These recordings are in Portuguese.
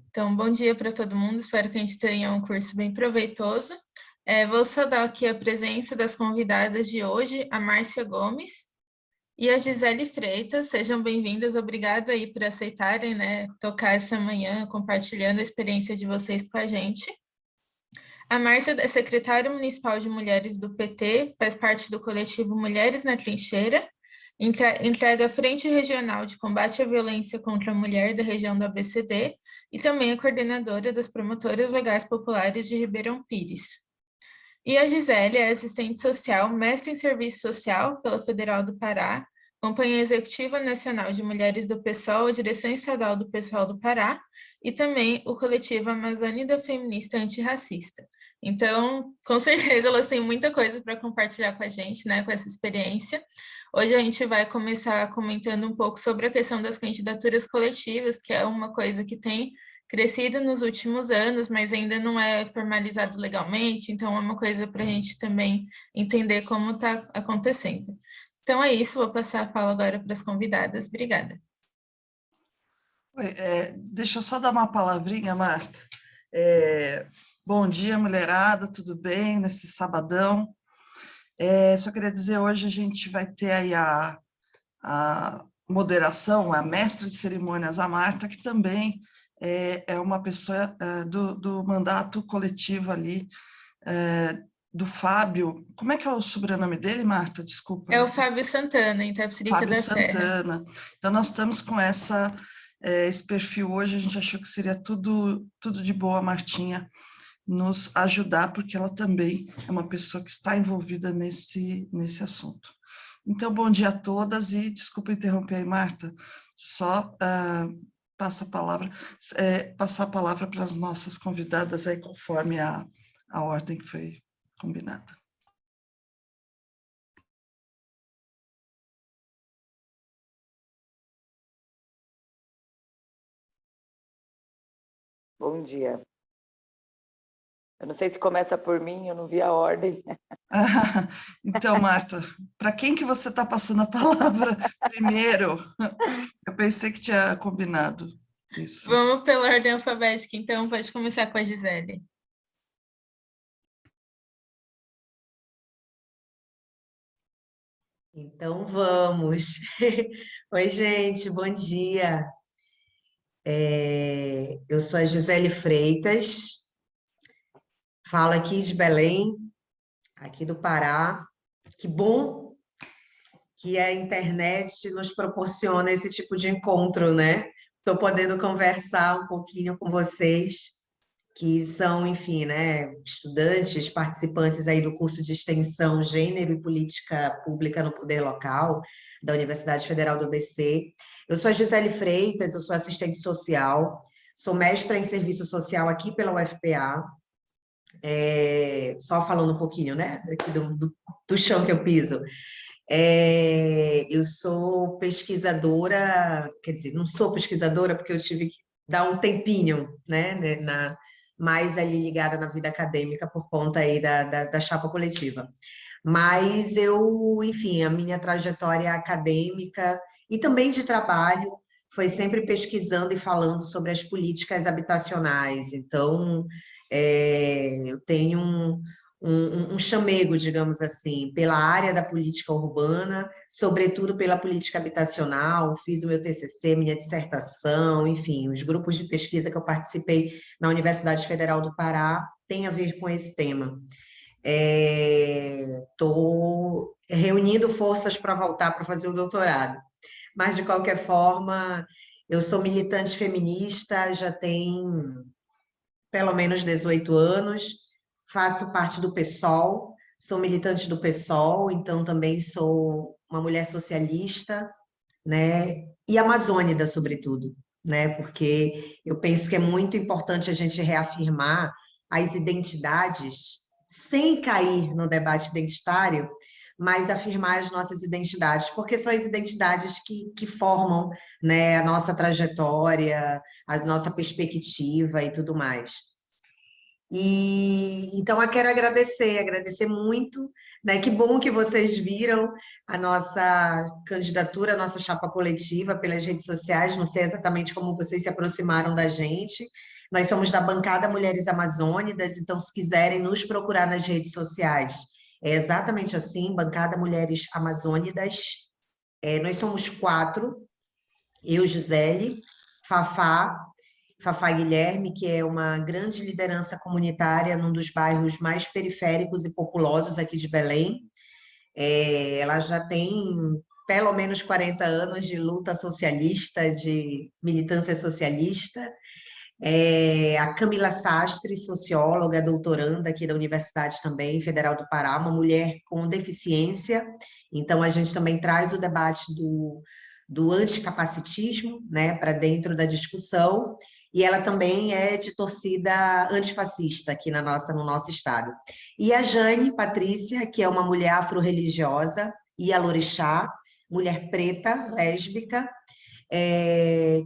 Então, bom dia para todo mundo, espero que a gente tenha um curso bem proveitoso. Vou saudar aqui a presença das convidadas de hoje, a Márcia Gomes e a Gisele Freitas. Sejam bem-vindas, obrigado aí por aceitarem, tocar essa manhã, compartilhando a experiência de vocês com a gente. A Márcia é secretária municipal de mulheres do PT, faz parte do coletivo Mulheres na Trincheira, entrega a Frente Regional de Combate à Violência contra a Mulher da região do ABCD e também é coordenadora das Promotoras Legais Populares de Ribeirão Pires. E a Gisele é assistente social, mestre em serviço social pela Federal do Pará, Companhia Executiva Nacional de Mulheres do PSOL, a Direção Estadual do PSOL do Pará, e também o coletivo Amazônida Feminista Antirracista. Então, com certeza, elas têm muita coisa para compartilhar com a gente, com essa experiência. Hoje a gente vai começar comentando um pouco sobre a questão das candidaturas coletivas, que é uma coisa que tem crescido nos últimos anos, mas ainda não é formalizado legalmente, então é uma coisa para a gente também entender como está acontecendo. Então é isso, vou passar a fala agora para as convidadas. Obrigada. Oi, deixa eu só dar uma palavrinha, Marta. Bom dia, mulherada, tudo bem nesse sabadão? Só queria dizer, hoje a gente vai ter aí a moderação, a mestra de cerimônias, a Marta, que também é uma pessoa do mandato coletivo ali, do Fábio. Como é que é o sobrenome dele, Marta? Desculpa. É o Fábio Santana, em Itapecerica da Serra. Santana. Então, nós estamos com esse perfil hoje, a gente achou que seria tudo de boa, Martinha, nos ajudar, porque ela também é uma pessoa que está envolvida nesse assunto. Então, bom dia a todas e desculpa interromper aí, Marta, só passar a palavra para as nossas convidadas aí, conforme a ordem que foi combinada. Bom dia. Eu não sei se começa por mim, eu não vi a ordem. Então, Marta, para quem que você está passando a palavra primeiro? Eu pensei que tinha combinado isso. Vamos pela ordem alfabética, então pode começar com a Gisele. Então vamos. Oi, gente, bom dia. Eu sou a Gisele Freitas, falo aqui de Belém, aqui do Pará. Que bom que a internet nos proporciona esse tipo de encontro, né? Estou podendo conversar um pouquinho com vocês, que são, enfim, né, estudantes, participantes aí do curso de extensão Gênero e Política Pública no Poder Local, da Universidade Federal do ABC. Eu sou a Gisele Freitas, eu sou assistente social, sou mestra em serviço social aqui pela UFPA, só falando um pouquinho, né, daqui do chão que eu piso. Eu sou pesquisadora, quer dizer, não sou pesquisadora porque eu tive que dar um tempinho, né, mais ali ligada na vida acadêmica por conta aí da chapa coletiva. Mas eu, enfim, a minha trajetória acadêmica e também de trabalho foi sempre pesquisando e falando sobre as políticas habitacionais. Então, eu tenho um chamego, digamos assim, pela área da política urbana, sobretudo pela política habitacional. Fiz o meu TCC, minha dissertação, enfim, os grupos de pesquisa que eu participei na Universidade Federal do Pará têm a ver com esse tema. Estou reunindo forças para voltar para fazer o doutorado, mas, de qualquer forma, eu sou militante feminista, já tem pelo menos 18 anos, faço parte do PSOL, sou militante do PSOL, então também sou uma mulher socialista, né, e amazônida, sobretudo, né, porque eu penso que é muito importante a gente reafirmar as identidades sem cair no debate identitário, mas afirmar as nossas identidades, porque são as identidades que formam, né, a nossa trajetória, a nossa perspectiva e tudo mais. Então eu quero agradecer muito, né? Que bom que vocês viram a nossa candidatura, a nossa chapa coletiva pelas redes sociais, não sei exatamente como vocês se aproximaram da gente, Nós somos da bancada Mulheres Amazônidas, então se quiserem nos procurar nas redes sociais, é exatamente assim, bancada Mulheres Amazônidas. Nós somos 4, eu, Gisele, Fafá Guilherme, que é uma grande liderança comunitária num dos bairros mais periféricos e populosos aqui de Belém. Ela já tem pelo menos 40 anos de luta socialista, de militância socialista. A Camila Sastre, socióloga, doutoranda aqui da Universidade também, Federal do Pará, uma mulher com deficiência. Então, a gente também traz o debate do anticapacitismo, né, para dentro da discussão, e ela também é de torcida antifascista aqui no nosso estado. E a Jane Patrícia, que é uma mulher afro-religiosa, ialorixá, mulher preta, lésbica,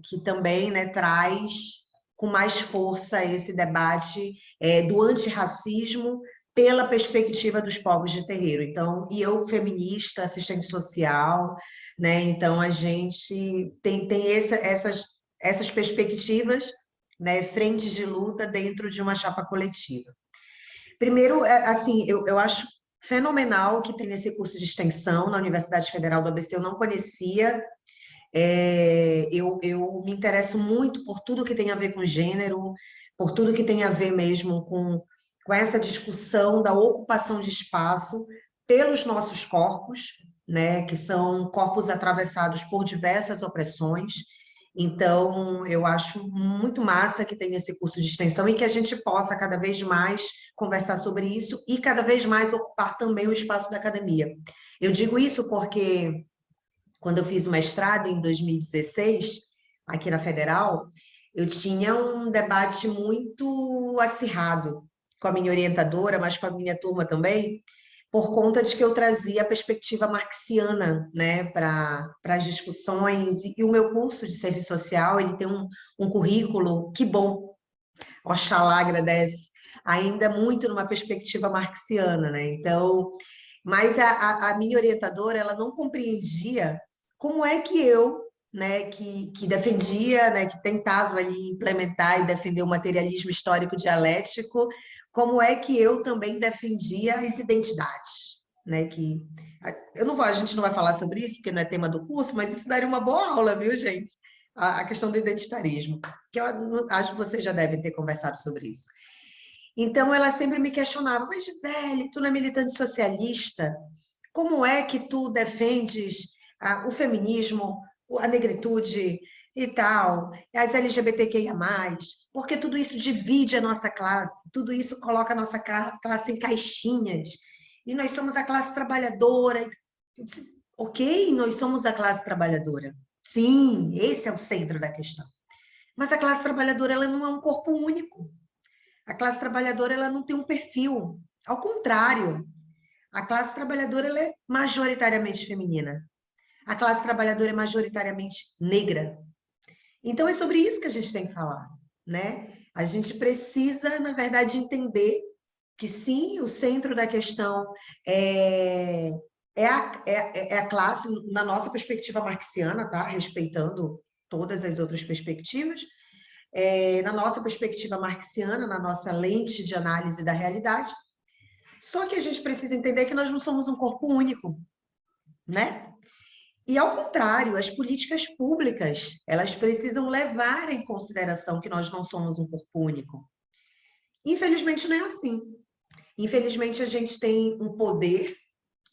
que também, né, traz com mais força esse debate do antirracismo pela perspectiva dos povos de terreiro. Então, e eu, feminista, assistente social, né? Então, a gente tem essas perspectivas, né, frentes de luta dentro de uma chapa coletiva. Primeiro, assim, eu acho fenomenal que tem esse curso de extensão na Universidade Federal do ABC, eu não conhecia. Eu me interesso muito por tudo que tem a ver com gênero, por tudo que tem a ver mesmo com essa discussão da ocupação de espaço pelos nossos corpos, né, que são corpos atravessados por diversas opressões. Então, eu acho muito massa que tenha esse curso de extensão e que a gente possa cada vez mais conversar sobre isso e cada vez mais ocupar também o espaço da academia. Eu digo isso porque quando eu fiz o mestrado em 2016, aqui na Federal, eu tinha um debate muito acirrado com a minha orientadora, mas com a minha turma também, por conta de que eu trazia a perspectiva marxiana, né, para as discussões, e o meu curso de serviço social, ele tem um currículo, que bom, Oxalá agradece, ainda muito numa perspectiva marxiana, né, então, mas a minha orientadora, ela não compreendia como é que eu, né, que defendia, né, que tentava ali implementar e defender o materialismo histórico dialético, como é que eu também defendia as identidades, né, que a gente não vai falar sobre isso porque não é tema do curso, mas isso daria uma boa aula, viu, gente? A questão do identitarismo, que eu acho que vocês já devem ter conversado sobre isso. Então, ela sempre me questionava, mas Gisele, tu não é militante socialista? Como é que tu defendes o feminismo, a negritude e tal, as LGBTQIA+, porque tudo isso divide a nossa classe, tudo isso coloca a nossa classe em caixinhas, e nós somos a classe trabalhadora. Eu disse, ok, nós somos a classe trabalhadora. Sim, esse é o centro da questão. Mas a classe trabalhadora, ela não é um corpo único. A classe trabalhadora, ela não tem um perfil. Ao contrário, a classe trabalhadora, ela é majoritariamente feminina. A classe trabalhadora é majoritariamente negra. Então, é sobre isso que a gente tem que falar, né? A gente precisa, na verdade, entender que, sim, o centro da questão é a classe, na nossa perspectiva marxiana, tá? Respeitando todas as outras perspectivas. Na nossa perspectiva marxiana, na nossa lente de análise da realidade. Só que a gente precisa entender que nós não somos um corpo único, né? E, ao contrário, as políticas públicas, elas precisam levar em consideração que nós não somos um corpo único. Infelizmente, não é assim. Infelizmente, a gente tem um poder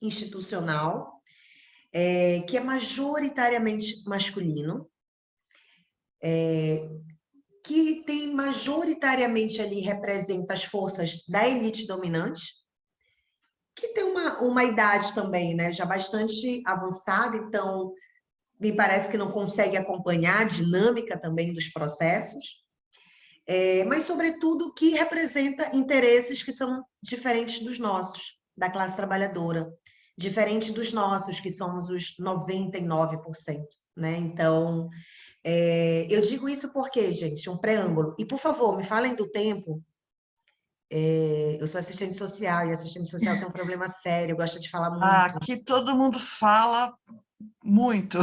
institucional que é majoritariamente masculino, que tem majoritariamente ali, representa as forças da elite dominante, que tem uma idade também, né, já bastante avançada, então me parece que não consegue acompanhar a dinâmica também dos processos, mas, sobretudo, que representa interesses que são diferentes dos nossos, da classe trabalhadora, diferente dos nossos, que somos os 99%, né? Então, eu digo isso porque, gente, um preâmbulo. E, por favor, me falem do tempo. Eu sou assistente social, e assistente social tem um problema sério, gosta de falar muito. Aqui todo mundo fala, Muito.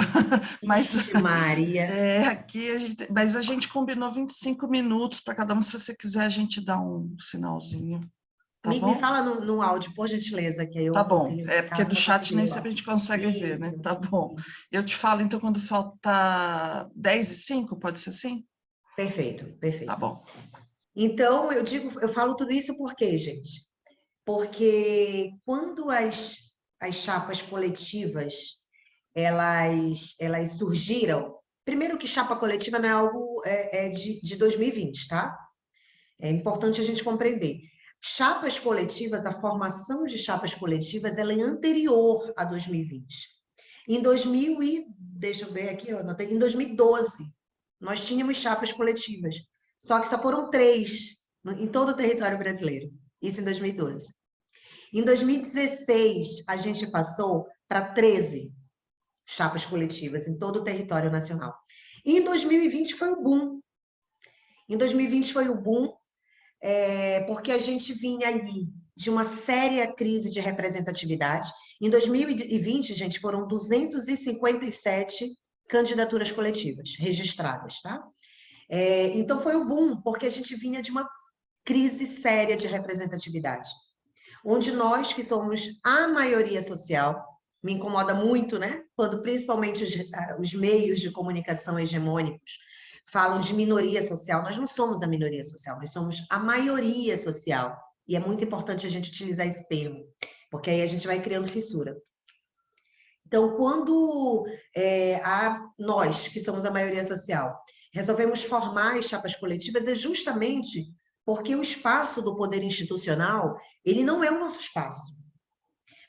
Mas Ixi, Maria. aqui mas a gente combinou 25 minutos para cada um. Se você quiser, a gente dá um sinalzinho. Tá Me bom? fala no áudio, por gentileza, que aí Tá eu bom. tenho É esse porque carro do para chat conseguir nem levar. sempre a gente consegue ver, né? Isso. Tá bom. Eu te falo, então, quando faltar 10:05, pode ser assim? Perfeito, Tá perfeito. bom. Então, eu falo tudo isso por quê, gente? Porque quando as chapas coletivas, elas surgiram, primeiro que chapa coletiva não é algo de 2020, tá? É importante a gente compreender. Chapas coletivas, a formação de chapas coletivas, ela é anterior a 2020. Em 2000 deixa eu ver aqui, em 2012, nós tínhamos chapas coletivas, só que só foram 3 em todo o território brasileiro, isso em 2012. Em 2016, a gente passou para 13 chapas coletivas em todo o território nacional. E em 2020 foi o boom. Em 2020 foi o boom, porque a gente vinha ali de uma séria crise de representatividade. Em 2020, gente, foram 257 candidaturas coletivas registradas, tá? Então foi o boom, porque a gente vinha de uma crise séria de representatividade, onde nós, que somos a maioria social, me incomoda muito, né? Quando principalmente os meios de comunicação hegemônicos falam de minoria social. Nós não somos a minoria social, nós somos a maioria social. E é muito importante a gente utilizar esse termo, porque aí a gente vai criando fissura. Então, quando nós, que somos a maioria social, resolvemos formar as chapas coletivas, é justamente porque o espaço do poder institucional, ele não é o nosso espaço.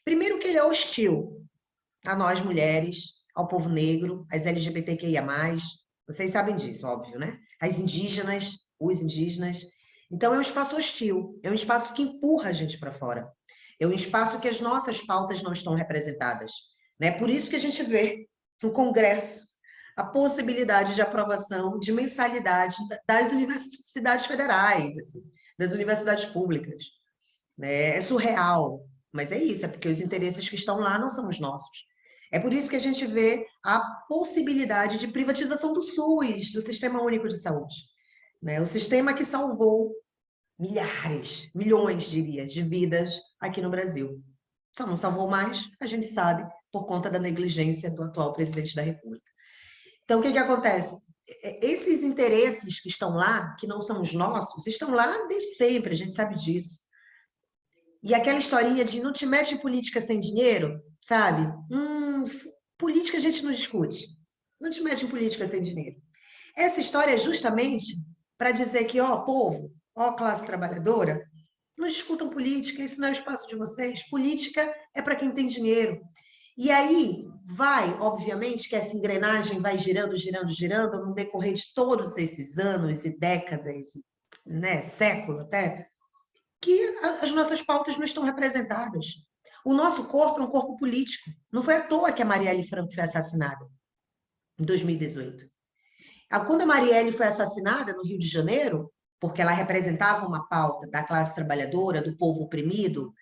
Primeiro que ele é hostil a nós mulheres, ao povo negro, às LGBTQIA+, vocês sabem disso, óbvio, né? As indígenas, os indígenas. Então, é um espaço hostil, é um espaço que empurra a gente para fora. É um espaço que as nossas pautas não estão representadas, né? Por isso que a gente vê no Congresso a possibilidade de aprovação de mensalidade das universidades federais, assim, das universidades públicas, né? É surreal, mas é isso, é porque os interesses que estão lá não são os nossos. É por isso que a gente vê a possibilidade de privatização do SUS, do Sistema Único de Saúde, né? O sistema que salvou milhares, milhões, diria, de vidas aqui no Brasil. Só não salvou mais, a gente sabe, por conta da negligência do atual presidente da República. Então, o que acontece? Esses interesses que estão lá, que não são os nossos, estão lá desde sempre, a gente sabe disso. E aquela historinha de não te mete em política sem dinheiro, sabe? Política a gente não discute. Não te mete em política sem dinheiro. Essa história é justamente para dizer que, ó, povo, ó, classe trabalhadora, não discutam política, isso não é o espaço de vocês. Política é para quem tem dinheiro. E aí vai, obviamente, que essa engrenagem vai girando, girando, girando no decorrer de todos esses anos e décadas, né, século até, que as nossas pautas não estão representadas. O nosso corpo é um corpo político. Não foi à toa que a Marielle Franco foi assassinada em 2018. Quando a Marielle foi assassinada no Rio de Janeiro, porque ela representava uma pauta da classe trabalhadora, do povo oprimido,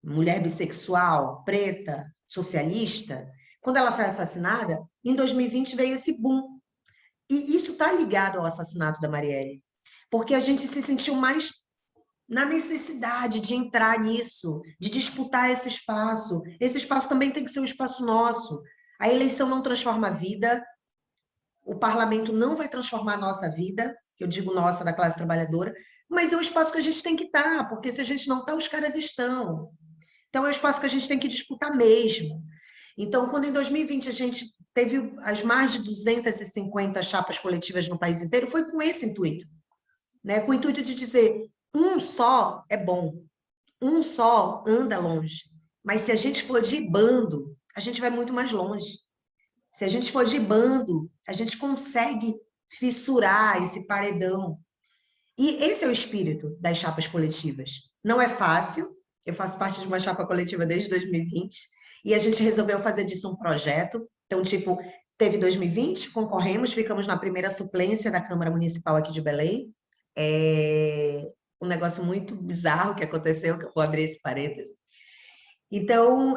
mulher bissexual, preta, socialista, quando ela foi assassinada, em 2020 veio esse boom. E isso está ligado ao assassinato da Marielle, porque a gente se sentiu mais na necessidade de entrar nisso, de disputar esse espaço. Esse espaço também tem que ser um espaço nosso. A eleição não transforma a vida, o parlamento não vai transformar a nossa vida, eu digo nossa, da classe trabalhadora, mas é um espaço que a gente tem que estar, porque se a gente não está, os caras estão. Então, é um espaço que a gente tem que disputar mesmo. Então, quando em 2020 a gente teve as mais de 250 chapas coletivas no país inteiro, foi com esse intuito, né? Com o intuito de dizer, um só é bom, um só anda longe, mas se a gente for de bando, a gente vai muito mais longe. Se a gente for de bando, a gente consegue fissurar esse paredão. E esse é o espírito das chapas coletivas. Não é fácil, eu faço parte de uma chapa coletiva desde 2020, e a gente resolveu fazer disso um projeto. Então, tipo, teve 2020, concorremos, ficamos na primeira suplência da Câmara Municipal aqui de Belém. Um negócio muito bizarro que aconteceu, que eu vou abrir esse parêntese. Então,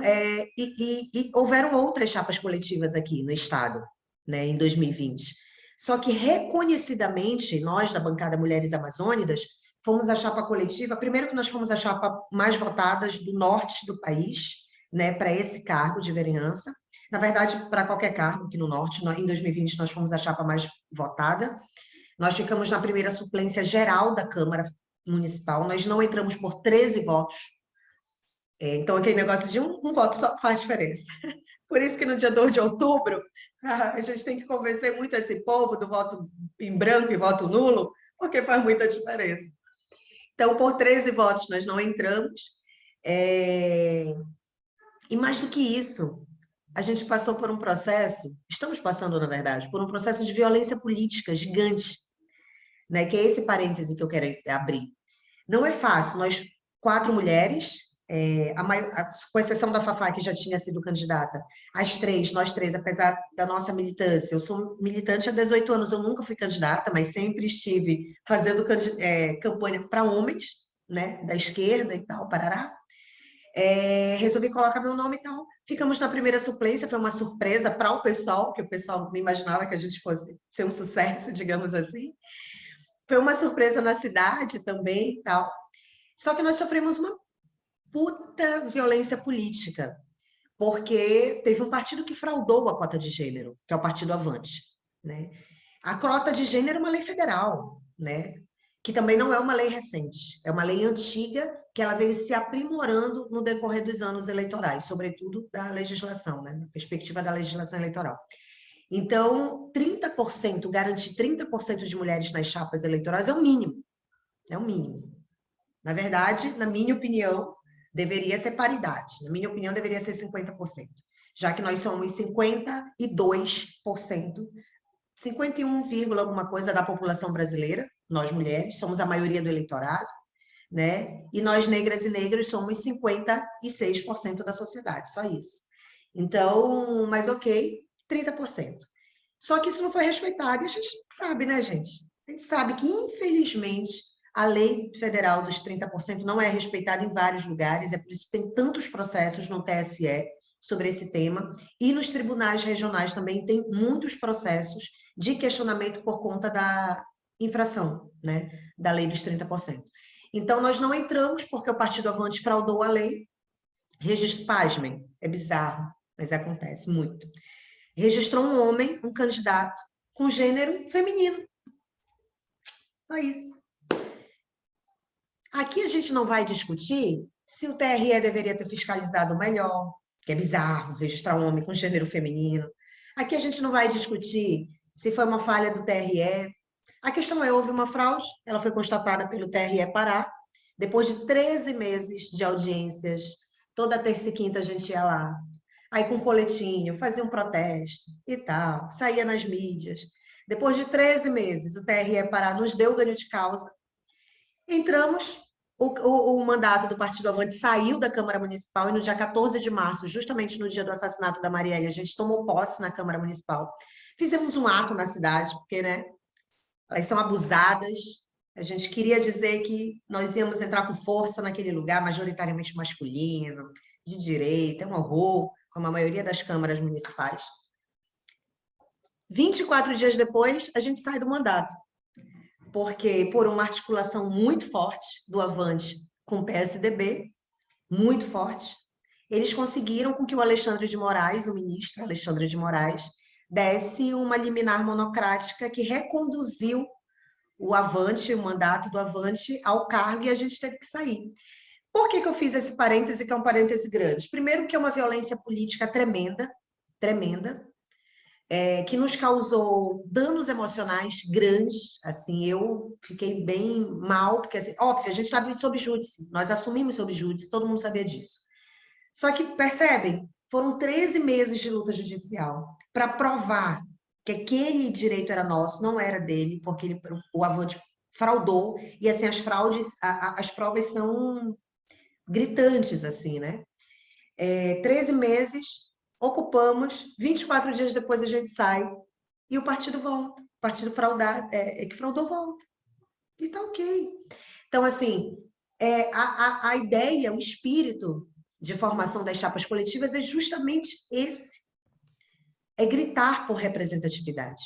houveram outras chapas coletivas aqui no Estado, né, em 2020. Só que, reconhecidamente, nós, da bancada Mulheres Amazônidas, fomos a chapa coletiva, primeiro que nós fomos a chapa mais votadas do norte do país, né, para esse cargo de vereança. Na verdade, para qualquer cargo aqui no norte, em 2020 nós fomos a chapa mais votada. Nós ficamos na primeira suplência geral da Câmara Municipal, nós não entramos por 13 votos. Então, aquele negócio de um voto só faz diferença. Por isso que no dia 2 de outubro, a gente tem que convencer muito esse povo do voto em branco e voto nulo, porque faz muita diferença. Então, por 13 votos, nós não entramos. E mais do que isso, a gente passou por um processo, estamos passando, na verdade, por um processo de violência política gigante, né? Que é esse parêntese que eu quero abrir. Não é fácil, nós 4 mulheres, com exceção da Fafá, que já tinha sido candidata, nós três, apesar da nossa militância, eu sou militante há 18 anos, eu nunca fui candidata, mas sempre estive fazendo campanha para homens, né, da esquerda e tal, parará. Resolvi colocar meu nome e tal. Ficamos na primeira suplência, foi uma surpresa para o pessoal, que o pessoal não imaginava que a gente fosse ser um sucesso, digamos assim. Foi uma surpresa na cidade também e tal. Só que nós sofremos uma puta violência política, porque teve um partido que fraudou a cota de gênero, que é o Partido Avante, né? A cota de gênero é uma lei federal, né? Que também não é uma lei recente, é uma lei antiga que ela veio se aprimorando no decorrer dos anos eleitorais, sobretudo da legislação, né? Na perspectiva da legislação eleitoral. Então, 30%, garantir 30% de mulheres nas chapas eleitorais é o mínimo, é o mínimo. Na verdade, na minha opinião, deveria ser paridade. Na minha opinião, deveria ser 50%, já que nós somos 52%, 51, alguma coisa da população brasileira, nós mulheres, somos a maioria do eleitorado, né? E nós, negras e negros, somos 56% da sociedade, só isso. Então, mas ok, 30%. Só que isso não foi respeitado, e a gente sabe, né, gente? A gente sabe que, infelizmente, a lei federal dos 30% não é respeitada em vários lugares, é por isso que tem tantos processos no TSE sobre esse tema, e nos tribunais regionais também tem muitos processos de questionamento por conta da infração, né, da lei dos 30%. Então, nós não entramos porque o Partido Avante fraudou a lei. Pasmem, é bizarro, mas acontece muito. Registrou um homem, um candidato, com gênero feminino. Só isso. Aqui a gente não vai discutir se o TRE deveria ter fiscalizado melhor, que é bizarro registrar um homem com gênero feminino. Aqui a gente não vai discutir se foi uma falha do TRE. A questão é, houve uma fraude, ela foi constatada pelo TRE Pará, depois de 13 meses de audiências, toda terça e quinta a gente ia lá, aí com coletinho, fazia um protesto e tal, saía nas mídias. Depois de 13 meses, o TRE Pará nos deu ganho de causa. Entramos, o mandato do Partido Avante saiu da Câmara Municipal e no dia 14 de março, justamente no dia do assassinato da Marielle, a gente tomou posse na Câmara Municipal. Fizemos um ato na cidade, porque, né, elas são abusadas. A gente queria dizer que nós íamos entrar com força naquele lugar, majoritariamente masculino, de direita, é um horror, como a maioria das câmaras municipais. 24 dias depois, a gente sai do mandato, porque por uma articulação muito forte do Avante com o PSDB, muito forte, eles conseguiram com que o Alexandre de Moraes, o ministro Alexandre de Moraes, desse uma liminar monocrática que reconduziu o Avante, o mandato do Avante ao cargo, e a gente teve que sair. Por que eu fiz esse parêntese, que é um parêntese grande? Primeiro, que é uma violência política tremenda, tremenda, que nos causou danos emocionais grandes. Assim, eu fiquei bem mal, porque, assim, óbvio, a gente estava sob júdice, nós assumimos sob júdice, todo mundo sabia disso. Só que, percebem, foram 13 meses de luta judicial para provar que aquele direito era nosso, não era dele, porque o Avante fraudou, e assim, as fraudes, as provas são gritantes, assim, né? 13 meses, ocupamos, 24 dias depois a gente sai, e o partido volta, o partido fraudado, que fraudou volta, e tá ok. Então, assim, a ideia, o espírito de formação das chapas coletivas é justamente esse, é gritar por representatividade.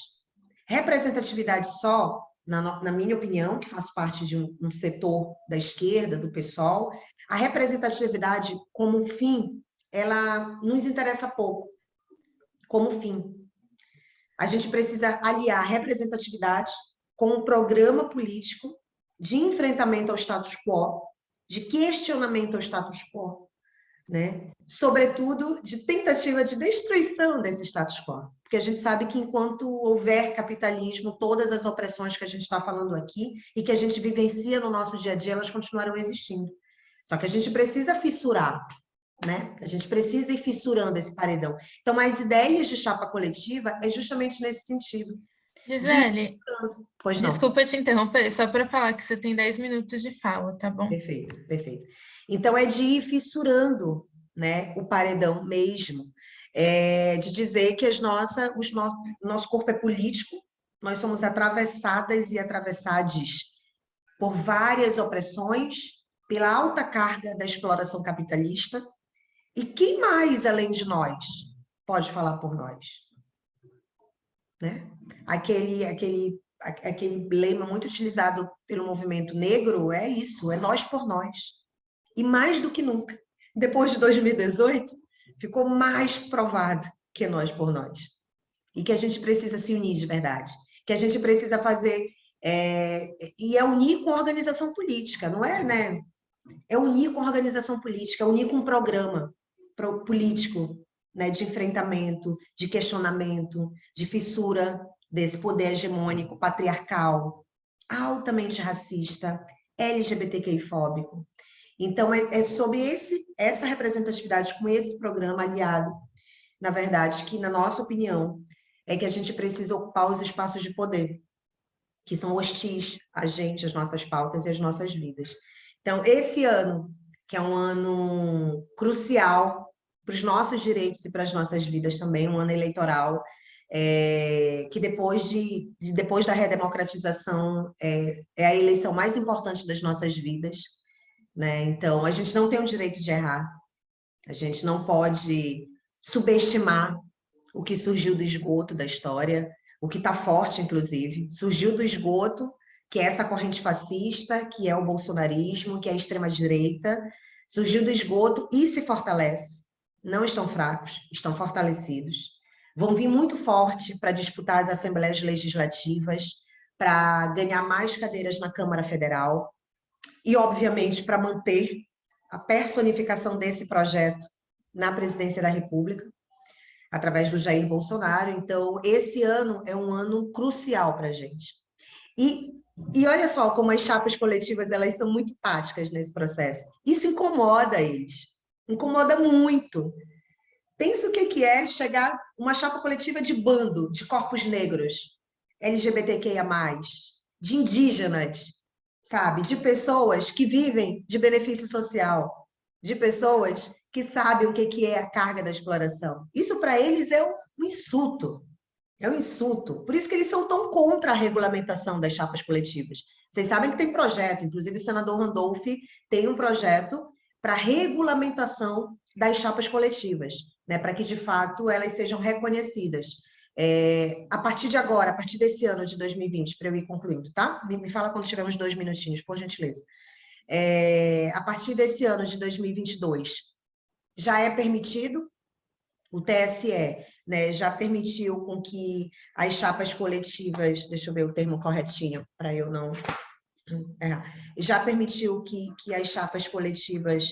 Representatividade só, na minha opinião, que faço parte de um setor da esquerda, do PSOL, a representatividade como fim, ela nos interessa pouco, como fim. A gente precisa aliar a representatividade com um programa político de enfrentamento ao status quo, de questionamento ao status quo, né? Sobretudo de tentativa de destruição desse status quo, porque a gente sabe que enquanto houver capitalismo, todas as opressões que a gente está falando aqui e que a gente vivencia no nosso dia a dia, elas continuarão existindo. Só que a gente precisa fissurar, né? A gente precisa ir fissurando esse paredão. Então, as ideias de chapa coletiva é justamente nesse sentido. Gisele, Pois não. desculpa te interromper, só para falar que você tem 10 minutos de fala, tá bom? Perfeito, perfeito. Então, é de ir fissurando, né, o paredão mesmo, de dizer que nosso corpo é político, nós somos atravessadas e atravessados por várias opressões, pela alta carga da exploração capitalista, e quem mais, além de nós, pode falar por nós? Né? Aquele lema muito utilizado pelo movimento negro é isso, é nós por nós. E mais do que nunca, depois de 2018, ficou mais provado que é nós por nós. E que a gente precisa se unir de verdade. Que a gente precisa fazer... e é unir com a organização política, não é, né? É unir com a organização política, é unir com um programa político, né, de enfrentamento, de questionamento, de fissura desse poder hegemônico, patriarcal, altamente racista, LGBTQI-fóbico. Então, é sobre essa representatividade com esse programa aliado, na verdade, que, na nossa opinião, é que a gente precisa ocupar os espaços de poder, que são hostis a gente, as nossas pautas e as nossas vidas. Então, esse ano, que é um ano crucial para os nossos direitos e para as nossas vidas também, um ano eleitoral, que depois da redemocratização é a eleição mais importante das nossas vidas, né? Então, a gente não tem o direito de errar, a gente não pode subestimar o que surgiu do esgoto da história, o que está forte, inclusive, surgiu do esgoto, que é essa corrente fascista, que é o bolsonarismo, que é a extrema-direita, surgiu do esgoto e se fortalece. Não estão fracos, estão fortalecidos. Vão vir muito forte para disputar as assembleias legislativas, para ganhar mais cadeiras na Câmara Federal e, obviamente, para manter a personificação desse projeto na presidência da República, através do Jair Bolsonaro. Então, esse ano é um ano crucial para a gente. E olha só como as chapas coletivas elas são muito táticas nesse processo. Isso incomoda eles, incomoda muito. Pensa o que é chegar uma chapa coletiva de bando, de corpos negros, LGBTQIA+, de indígenas, sabe? De pessoas que vivem de benefício social, de pessoas que sabem o que é a carga da exploração. Isso para eles é um insulto. É um insulto. Por isso que eles são tão contra a regulamentação das chapas coletivas. Vocês sabem que tem projeto, inclusive o senador Randolph tem um projeto para regulamentação das chapas coletivas, né, para que, de fato, elas sejam reconhecidas. A partir de agora, a partir desse ano de 2020, para eu ir concluindo, tá? Me fala quando tivermos 2 minutinhos, por gentileza. A partir desse ano de 2022, já é permitido, o TSE, né, já permitiu com que as chapas coletivas, deixa eu ver o termo corretinho, para eu não... já permitiu que as chapas coletivas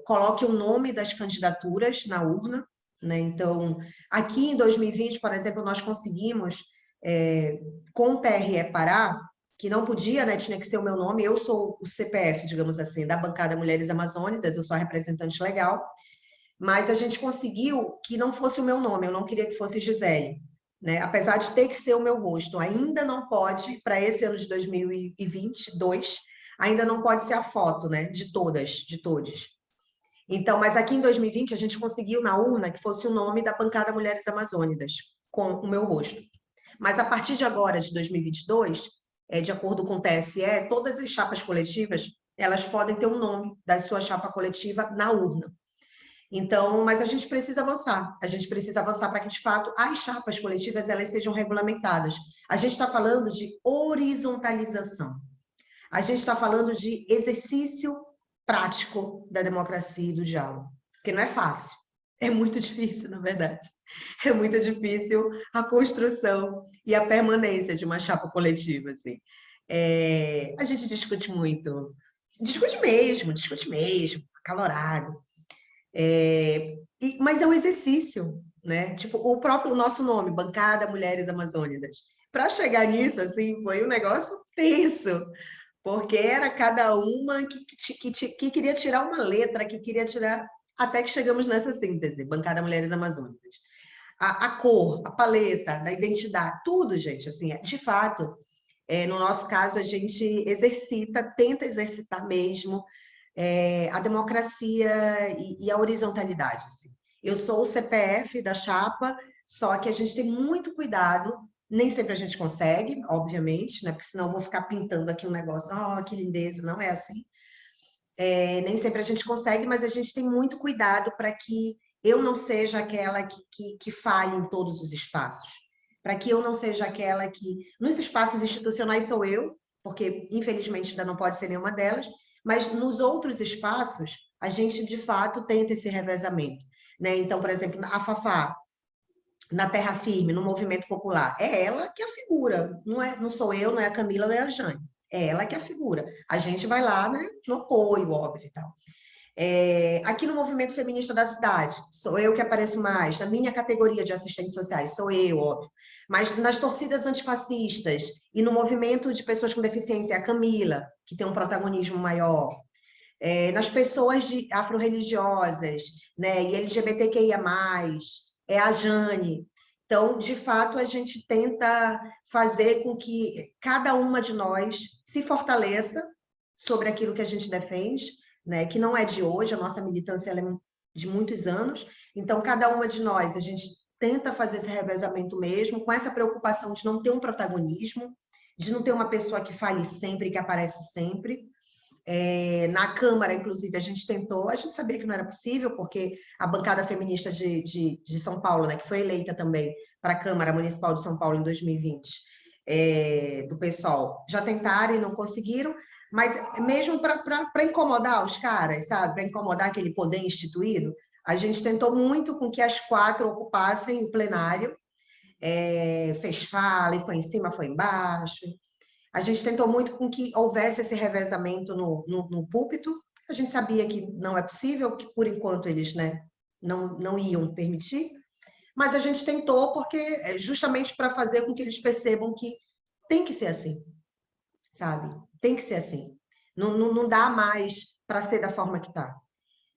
coloquem o nome das candidaturas na urna, né? Então, aqui em 2020, por exemplo, nós conseguimos, com o TRE Pará, que não podia, né, tinha que ser o meu nome, eu sou o CPF, digamos assim, da bancada Mulheres Amazônicas, eu sou a representante legal, mas a gente conseguiu que não fosse o meu nome, eu não queria que fosse Gisele, né? Apesar de ter que ser o meu rosto, ainda não pode, para esse ano de 2022, ainda não pode ser a foto, né, de todas, de todos. Então, mas aqui em 2020 a gente conseguiu na urna que fosse o nome da bancada Mulheres Amazônicas, com o meu rosto. Mas a partir de agora, de 2022, de acordo com o TSE, todas as chapas coletivas, elas podem ter um nome da sua chapa coletiva na urna. Então, mas a gente precisa avançar. A gente precisa avançar para que, de fato, as chapas coletivas elas sejam regulamentadas. A gente está falando de horizontalização. A gente está falando de exercício prático da democracia e do diálogo. Porque não é fácil. É muito difícil, na verdade. É muito difícil a construção e a permanência de uma chapa coletiva, assim. A gente discute muito. Discute mesmo, acalorado. Mas é um exercício, né? Tipo, o nosso nome, Bancada Mulheres Amazônidas. Para chegar nisso, assim, foi um negócio tenso, porque era cada uma que queria tirar uma letra, que queria tirar, até que chegamos nessa síntese, Bancada Mulheres Amazônidas. A cor, a paleta, da identidade, tudo, gente, assim, de fato, no nosso caso, a gente tenta exercitar mesmo, a democracia e a horizontalidade. Assim. Eu sou o CPF da chapa, só que a gente tem muito cuidado, nem sempre a gente consegue, obviamente, né? Porque senão eu vou ficar pintando aqui um negócio, que lindeza, não é assim. Nem sempre a gente consegue, mas a gente tem muito cuidado para que eu não seja aquela que fale em todos os espaços, para que eu não seja aquela que... Nos espaços institucionais sou eu, porque infelizmente ainda não pode ser nenhuma delas, mas nos outros espaços, a gente, de fato, tenta esse revezamento. Né? Então, por exemplo, a Fafá, na Terra Firme, no Movimento Popular, é ela que é a figura, não sou eu, não é a Camila, não é a Jane. É ela que é a figura. A gente vai lá, né, no apoio, óbvio e tal. Aqui no Movimento Feminista da Cidade, sou eu que apareço mais. Na minha categoria de assistentes sociais, sou eu, óbvio. Mas nas torcidas antifascistas e no movimento de pessoas com deficiência, é a Camila, que tem um protagonismo maior. Nas pessoas afro-religiosas, né, e LGBTQIA+, é a Jane. Então, de fato, a gente tenta fazer com que cada uma de nós se fortaleça sobre aquilo que a gente defende, né, que não é de hoje, a nossa militância ela é de muitos anos. Então, cada uma de nós, a gente tenta fazer esse revezamento mesmo, com essa preocupação de não ter um protagonismo, de não ter uma pessoa que fale sempre, que aparece sempre. Na Câmara, inclusive, a gente sabia que não era possível, porque a bancada feminista de São Paulo, né, que foi eleita também para a Câmara Municipal de São Paulo em 2020, do PSOL, já tentaram e não conseguiram, mas mesmo para incomodar os caras, sabe, para incomodar aquele poder instituído, a gente tentou muito com que as 4 ocupassem o plenário, fez fala, e foi em cima, foi embaixo. A gente tentou muito com que houvesse esse revezamento no púlpito. A gente sabia que não é possível, que por enquanto eles, né, não iam permitir, mas a gente tentou porque justamente para fazer com que eles percebam que tem que ser assim, sabe? Tem que ser assim. Não dá mais para ser da forma que está,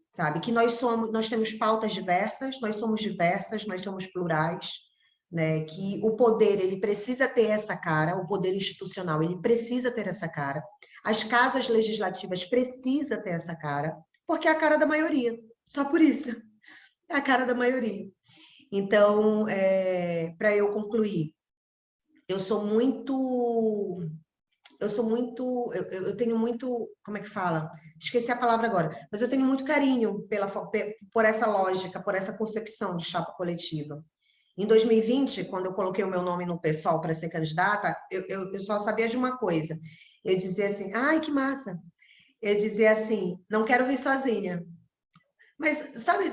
sabe? Que nós temos pautas diversas, nós somos plurais, né, que o poder ele precisa ter essa cara, o poder institucional ele precisa ter essa cara, as casas legislativas precisam ter essa cara, porque é a cara da maioria, só por isso, é a cara da maioria. Então, para eu concluir, eu tenho muito, como é que fala? Esqueci a palavra agora, mas eu tenho muito carinho por essa lógica, por essa concepção de chapa coletiva. Em 2020, quando eu coloquei o meu nome no PSOL para ser candidata, eu só sabia de uma coisa. Eu dizia assim, ai, que massa. Eu dizia assim, não quero vir sozinha. Mas sabe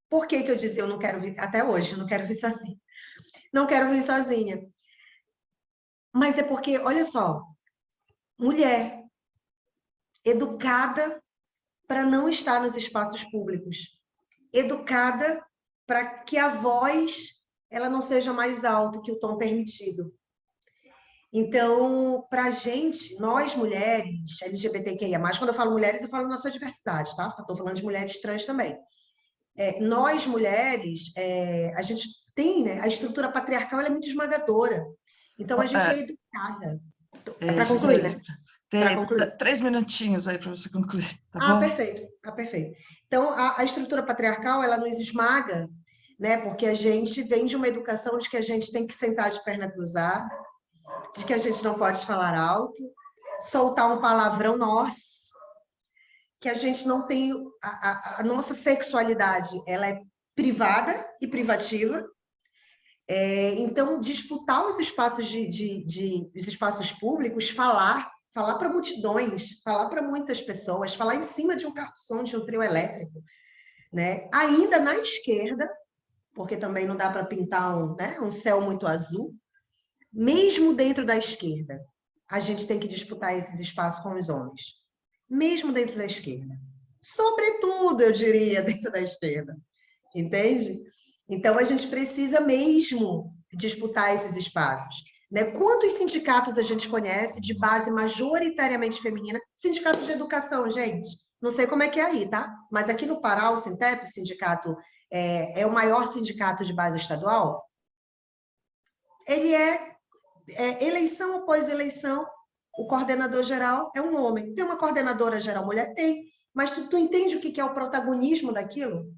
por que eu dizia eu não quero vir, até hoje, eu não quero vir sozinha. Não quero vir sozinha. Mas é porque, olha só, mulher educada para não estar nos espaços públicos, educada para que a voz ela não seja mais alta que o tom permitido. Então, para a gente, nós mulheres, LGBTQIA+, quando eu falo mulheres, eu falo na sua diversidade, tá? Estou falando de mulheres trans também. Nós, mulheres, a gente tem, né? A estrutura patriarcal ela é muito esmagadora. Então, a gente é educada. Para concluir, né? Tem 3 minutinhos aí para você concluir, tá bom? Perfeito. Perfeito. Então, a estrutura patriarcal, ela nos esmaga, né? Porque a gente vem de uma educação de que a gente tem que sentar de perna cruzada, de que a gente não pode falar alto, soltar um palavrão, nossa, que a gente não tem... A nossa sexualidade, ela é privada e privativa. Então, disputar os espaços, os espaços públicos, falar para multidões, falar para muitas pessoas, falar em cima de um carro-som, de um trio elétrico, né? Ainda na esquerda, porque também não dá para pintar um céu muito azul, mesmo dentro da esquerda, a gente tem que disputar esses espaços com os homens, mesmo dentro da esquerda. Sobretudo, eu diria, dentro da esquerda, entende? Então, a gente precisa mesmo disputar esses espaços, né? Quantos sindicatos a gente conhece de base majoritariamente feminina? Sindicato de educação, gente. Não sei como é que é aí, tá? Mas aqui no Pará, o Sintep, sindicato, é o maior sindicato de base estadual. Ele eleição após eleição, o coordenador geral é um homem. Tem uma coordenadora geral mulher? Tem. Mas tu entende o que é o protagonismo daquilo?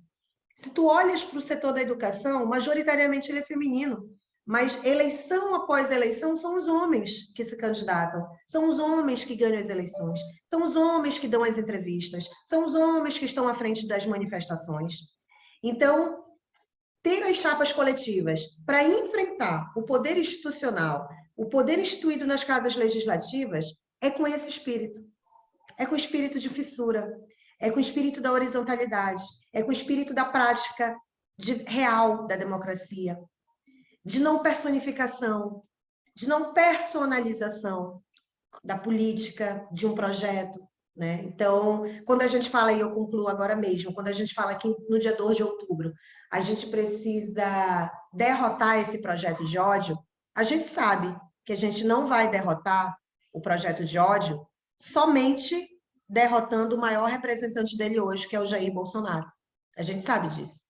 Se tu olhas para o setor da educação, majoritariamente ele é feminino, mas eleição após eleição são os homens que se candidatam, são os homens que ganham as eleições, são os homens que dão as entrevistas, são os homens que estão à frente das manifestações. Então, ter as chapas coletivas para enfrentar o poder institucional, o poder instituído nas casas legislativas, é com esse espírito. É com o espírito de fissura, é com o espírito da horizontalidade, é com o espírito da prática real da democracia, de não personificação, de não personalização da política, de um projeto, né? Então, quando a gente fala, e eu concluo agora mesmo, quando a gente fala que no dia 2 de outubro a gente precisa derrotar esse projeto de ódio, a gente sabe que a gente não vai derrotar o projeto de ódio somente derrotando o maior representante dele hoje, que é o Jair Bolsonaro. A gente sabe disso.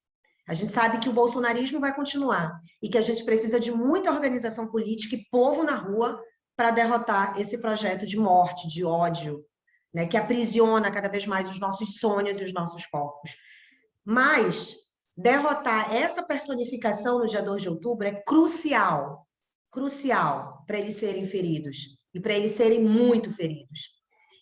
A gente sabe que o bolsonarismo vai continuar e que a gente precisa de muita organização política e povo na rua para derrotar esse projeto de morte, de ódio, né, que aprisiona cada vez mais os nossos sonhos e os nossos corpos. Mas derrotar essa personificação no dia 2 de outubro é crucial, crucial para eles serem feridos e para eles serem muito feridos.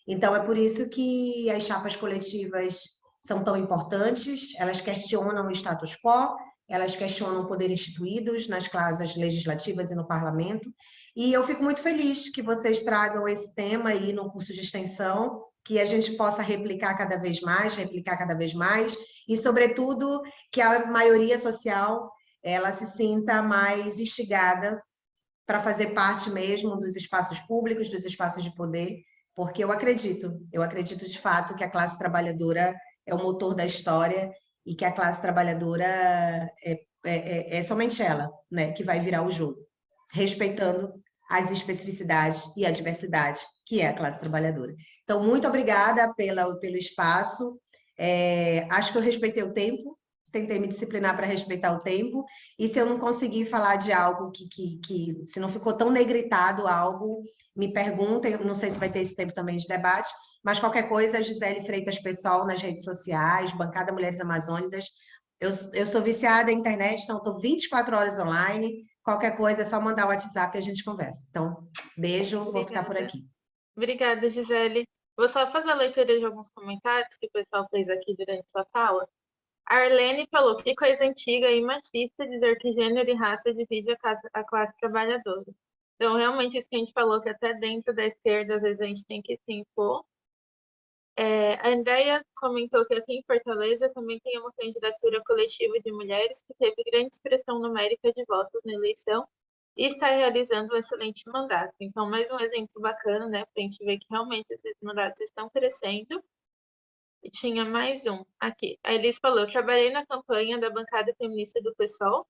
Então, é por isso que as chapas coletivas são tão importantes, elas questionam o status quo, elas questionam o poder instituídos nas casas legislativas e no parlamento, e eu fico muito feliz que vocês tragam esse tema aí no curso de extensão, que a gente possa replicar cada vez mais, e, sobretudo, que a maioria social ela se sinta mais instigada para fazer parte mesmo dos espaços públicos, dos espaços de poder, porque eu acredito de fato que a classe trabalhadora é o motor da história e que a classe trabalhadora é somente ela, né, que vai virar o jogo, respeitando as especificidades e a diversidade que é a classe trabalhadora. Então, muito obrigada pelo espaço. Acho que eu respeitei o tempo, tentei me disciplinar para respeitar o tempo, e se eu não conseguir falar de algo que se não ficou tão negritado algo, me perguntem, não sei se vai ter esse tempo também de debate, mas qualquer coisa, Gisele Freitas Pessoal nas redes sociais, Bancada Mulheres Amazônicas. Eu sou viciada em internet, então estou 24 horas online, qualquer coisa é só mandar o WhatsApp e a gente conversa. Então, beijo, vou ficar por aqui. Obrigada, Gisele. Vou só fazer a leitura de alguns comentários que o pessoal fez aqui durante a sua fala. A Arlene falou que coisa antiga e machista dizer que gênero e raça divide a classe trabalhadora. Então, realmente, isso que a gente falou, que até dentro da esquerda, às vezes, a gente tem que se impor. A Andrea comentou que aqui em Fortaleza também tem uma candidatura coletiva de mulheres que teve grande expressão numérica de votos na eleição e está realizando um excelente mandato. Então, mais um exemplo bacana, né, para a gente ver que realmente esses mandatos estão crescendo. E tinha mais um aqui. A Elis falou: eu trabalhei na campanha da bancada feminista do PSOL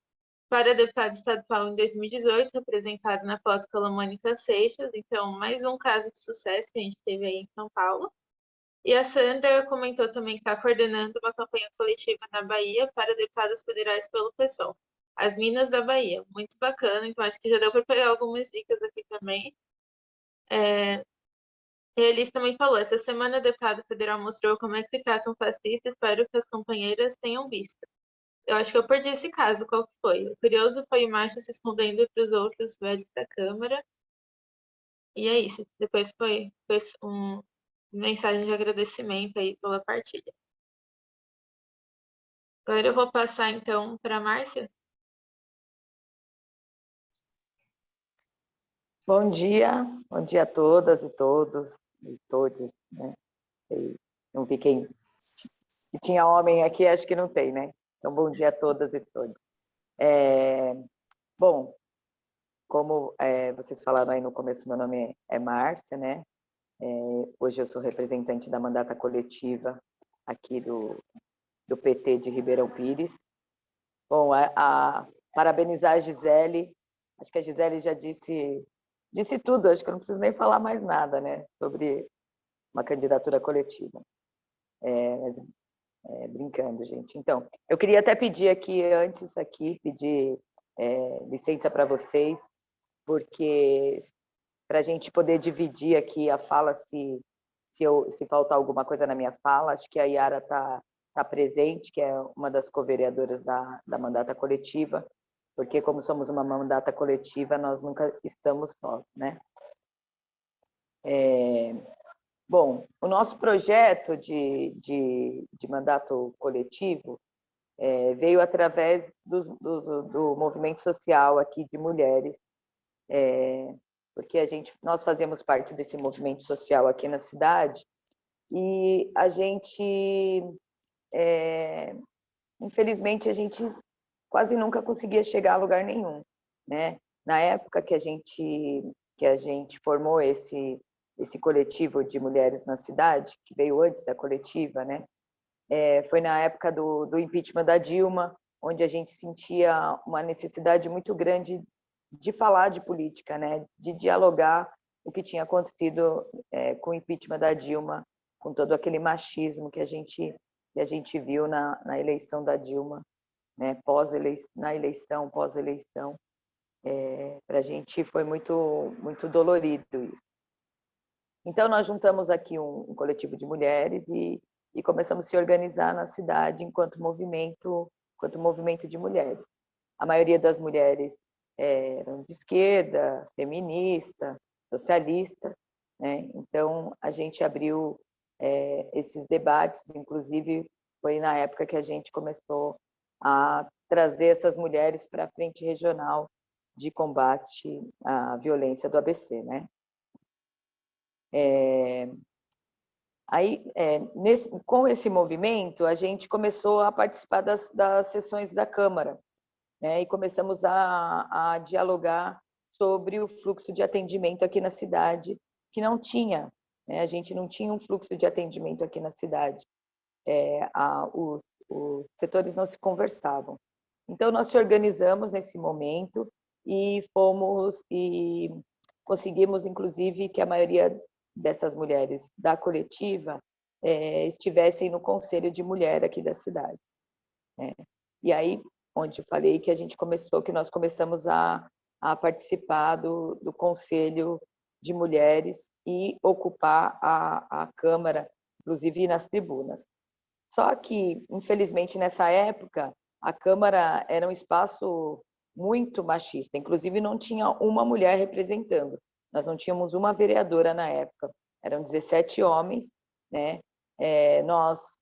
para deputado estadual em 2018, representado na foto pela Mônica Seixas. Então, mais um caso de sucesso que a gente teve aí em São Paulo. E a Sandra comentou também que está coordenando uma campanha coletiva na Bahia para deputadas federais pelo PSOL. As Minas da Bahia. Muito bacana. Então, acho que já deu para pegar algumas dicas aqui também. E a Elis também falou: essa semana a deputada federal mostrou como é que tratam fascista, espero que as companheiras tenham visto. Eu acho que eu perdi esse caso, qual que foi? O curioso foi o macho se escondendo para os outros velhos da Câmara. E é isso. Depois foi mensagem de agradecimento aí pela partilha. Agora eu vou passar, então, para a Márcia. Bom dia a todas e todos e todes, né? E não vi quem... Se tinha homem aqui, acho que não tem, né? Então, bom dia a todas e todos. Bom, como vocês falaram aí no começo, meu nome é Márcia, né? Hoje eu sou representante da mandata coletiva aqui do PT de Ribeirão Pires. Bom, parabenizar a Gisele. Acho que a Gisele já disse tudo, acho que eu não preciso nem falar mais nada, né, sobre uma candidatura coletiva. Mas, brincando, gente. Então, eu queria até pedir aqui, antes pedir licença para vocês, porque para a gente poder dividir aqui a fala, se faltar alguma coisa na minha fala, acho que a Yara está presente, que é uma das co-vereadoras da mandata coletiva, porque como somos uma mandata coletiva, nós nunca estamos sós, né? Bom, o nosso projeto de mandato coletivo veio através do movimento social aqui de mulheres, porque nós fazemos parte desse movimento social aqui na cidade, e a gente, infelizmente, a gente quase nunca conseguia chegar a lugar nenhum, né? Na época que a gente formou esse coletivo de mulheres na cidade, que veio antes da coletiva, né? Foi na época do impeachment da Dilma, onde a gente sentia uma necessidade muito grande de falar de política, né? De dialogar o que tinha acontecido com o impeachment da Dilma, com todo aquele machismo que a gente viu na eleição da Dilma, né? Na eleição, pós-eleição. Para a gente foi muito, muito dolorido isso. Então, nós juntamos aqui um coletivo de mulheres e começamos a se organizar na cidade enquanto movimento de mulheres. A maioria das mulheres eram de esquerda, feminista, socialista, né? Então, a gente abriu esses debates, inclusive foi na época que a gente começou a trazer essas mulheres para a frente regional de combate à violência do ABC, né? Aí, com esse movimento, a gente começou a participar das sessões da Câmara, né? E começamos a dialogar sobre o fluxo de atendimento aqui na cidade, que não tinha, né? A gente não tinha um fluxo de atendimento aqui na cidade. Os setores não se conversavam. Então, nós se organizamos nesse momento e conseguimos, inclusive, que a maioria dessas mulheres da coletiva estivessem no Conselho de Mulher aqui da cidade. E aí, onde eu falei que nós começamos a participar do Conselho de Mulheres e ocupar a Câmara, inclusive nas tribunas. Só que, infelizmente, nessa época, a Câmara era um espaço muito machista, inclusive não tinha uma mulher representando. Nós não tínhamos uma vereadora na época, eram 17 homens, né? Nós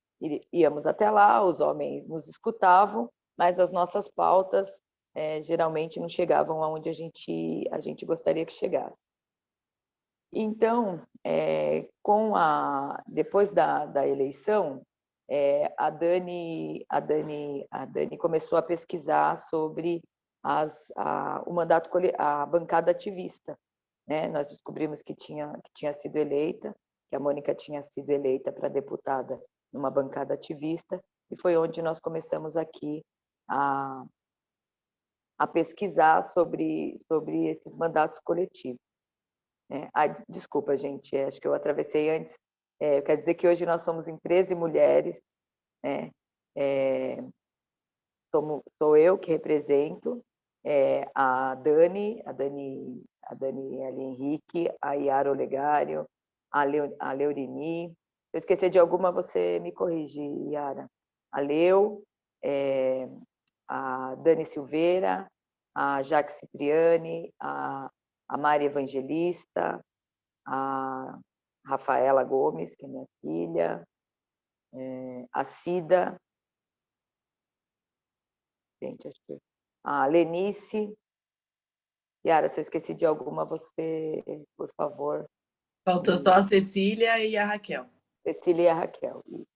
íamos até lá, os homens nos escutavam, mas as nossas pautas geralmente não chegavam aonde a gente gostaria que chegasse. Então, depois da eleição, a Dani começou a pesquisar sobre a bancada ativista, né? Nós descobrimos que tinha sido eleita, que a Mônica tinha sido eleita para deputada numa bancada ativista, e foi onde nós começamos aqui a pesquisar sobre esses mandatos coletivos. Desculpa, gente, acho que eu atravessei antes. Quer dizer que hoje nós somos em 13 mulheres, né? Sou eu que represento, a Dani L. Henrique, a Yara Olegário, a Leurini. Se eu esquecer de alguma, você me corrige, Yara. A Leu, a Dani Silveira, a Jaque Cipriani, a Mari Evangelista, a Rafaela Gomes, que é minha filha, a Cida, gente, acho que a Lenice. Yara, se eu esqueci de alguma, você, por favor. Faltou só a Cecília e a Raquel. Cecília e a Raquel, isso.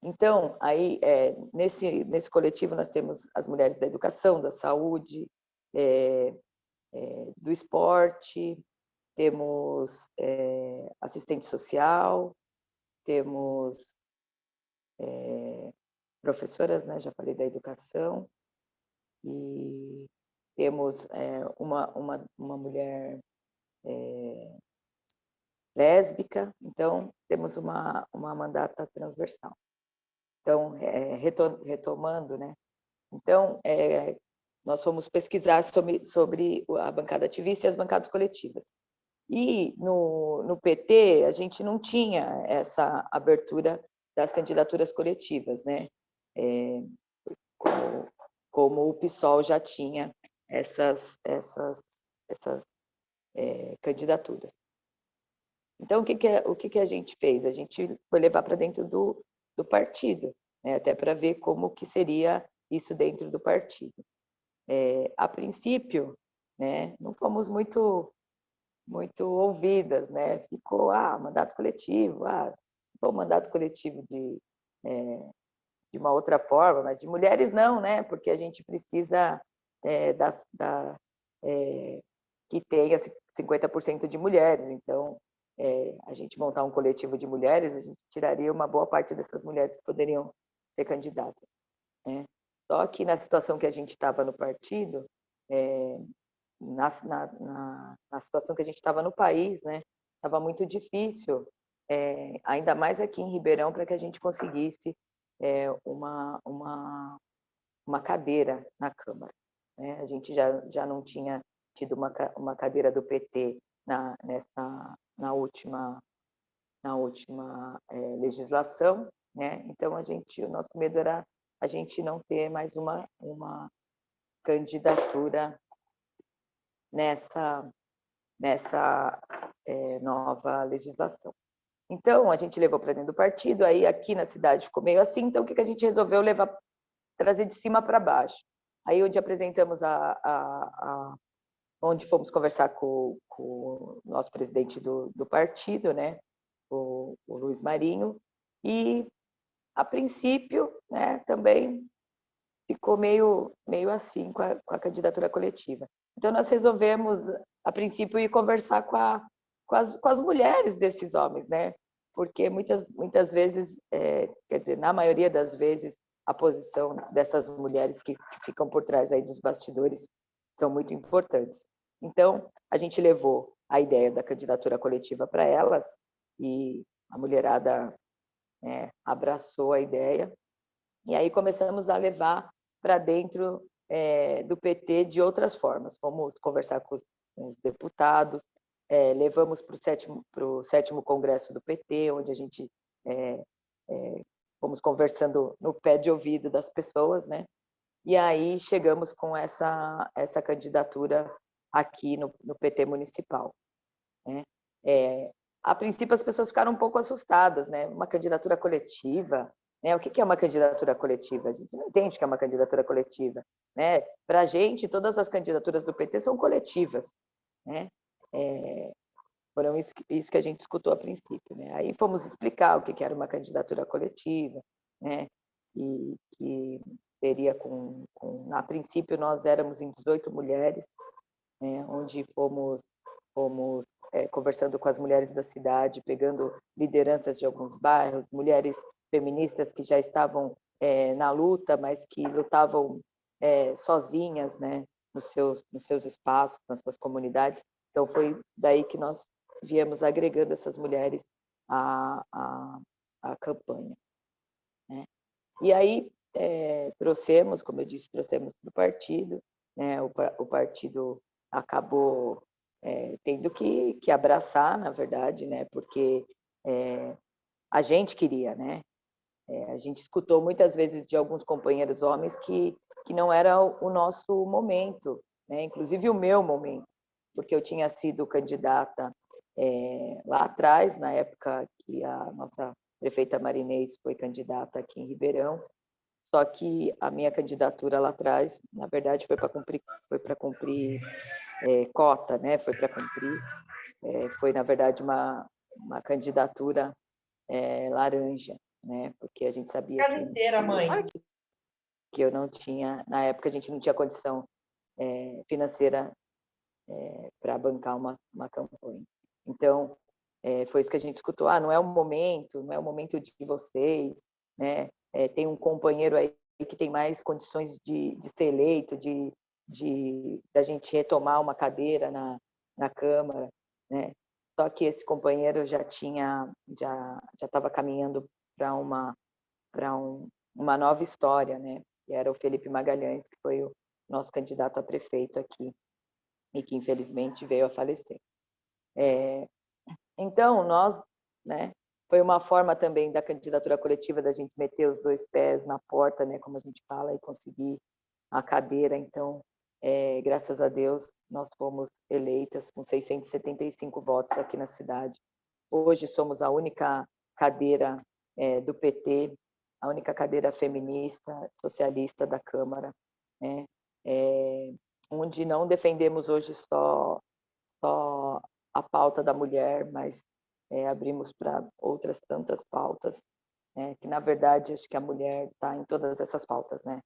Então, aí, nesse coletivo, nós temos as mulheres da educação, da saúde, do esporte, temos assistente social, temos professoras, né? Já falei da educação, e temos uma mulher lésbica, então temos uma mandata transversal. Então, retomando, né? Então, nós fomos pesquisar sobre a bancada ativista e as bancadas coletivas. E no PT, a gente não tinha essa abertura das candidaturas coletivas, né? Como o PSOL já tinha essas candidaturas. Então, o que a gente fez? A gente foi levar para dentro do partido, né? Até para ver como que seria isso dentro do partido. A princípio, né, não fomos muito ouvidas, né? Ficou, mandato coletivo, mandato coletivo de uma outra forma, mas de mulheres não, né? Porque a gente precisa que tenha 50% de mulheres, então a gente montar um coletivo de mulheres, a gente tiraria uma boa parte dessas mulheres que poderiam ser candidatas, né? Só que na situação que a gente estava no partido, na situação que a gente estava no país, né, estava muito difícil, ainda mais aqui em Ribeirão, para que a gente conseguisse uma cadeira na Câmara, né? A gente já não tinha tido uma cadeira do PT na última legislação, né? Então o nosso medo era a gente não ter mais uma candidatura nessa nova legislação. Então, a gente levou para dentro do partido, aí aqui na cidade ficou meio assim, então o que a gente resolveu trazer de cima para baixo. Aí onde apresentamos onde fomos conversar com o nosso presidente do partido, né, o Luiz Marinho, e a princípio, né, também ficou meio assim com a candidatura coletiva. Então nós resolvemos, a princípio, ir conversar com as mulheres desses homens, né? Porque muitas vezes, quer dizer, na maioria das vezes, a posição dessas mulheres que ficam por trás aí dos bastidores são muito importantes. Então, a gente levou a ideia da candidatura coletiva para elas e a mulherada, né, abraçou a ideia. E aí começamos a levar para dentro do PT de outras formas. Fomos conversar com os deputados, levamos para o 7º Congresso do PT, onde a gente fomos conversando no pé de ouvido das pessoas, né? E aí chegamos com essa candidatura aqui no PT municipal, né? A princípio, as pessoas ficaram um pouco assustadas, né? Uma candidatura coletiva, né? O que é uma candidatura coletiva? A gente não entende o que é uma candidatura coletiva, né? Para a gente, todas as candidaturas do PT são coletivas, né? Foram isso que a gente escutou a princípio, né? Aí fomos explicar o que era uma candidatura coletiva, né? E que seria a princípio, nós éramos em 18 mulheres, né? Onde fomos conversando com as mulheres da cidade, pegando lideranças de alguns bairros, mulheres feministas que já estavam na luta, mas que lutavam sozinhas, né, nos seus espaços, nas suas comunidades. Então, foi daí que nós viemos agregando essas mulheres à campanha, né? E aí trouxemos, como eu disse, trouxemos para o partido, né? O partido acabou tendo que abraçar, na verdade, né? Porque a gente queria, né? A gente escutou muitas vezes de alguns companheiros homens que não era o nosso momento, né? Inclusive o meu momento, porque eu tinha sido candidata Lá atrás, na época que a nossa prefeita Marinês foi candidata aqui em Ribeirão, só que a minha candidatura lá atrás, na verdade, foi para cumprir cota, né? Foi para cumprir, foi na verdade uma candidatura laranja, né? Porque a gente sabia que eu não tinha, na época a gente não tinha condição financeira para bancar uma campanha. Então, foi isso que a gente escutou. Não é o momento de vocês, né? Tem um companheiro aí que tem mais condições de ser eleito, da gente retomar uma cadeira na Câmara, né? Só que esse companheiro já estava caminhando para uma nova história, né? Que era o Felipe Magalhães, que foi o nosso candidato a prefeito aqui e que infelizmente veio a falecer. Então, nós, né, foi uma forma também da candidatura coletiva da gente meter os dois pés na porta, né, como a gente fala, e conseguir a cadeira. Então, graças a Deus, nós fomos eleitas com 675 votos aqui na cidade. Hoje somos a única cadeira do PT, a única cadeira feminista, socialista da Câmara, né, onde não defendemos hoje só a pauta da mulher, mas abrimos para outras tantas pautas, né, que na verdade acho que a mulher está em todas essas pautas, né?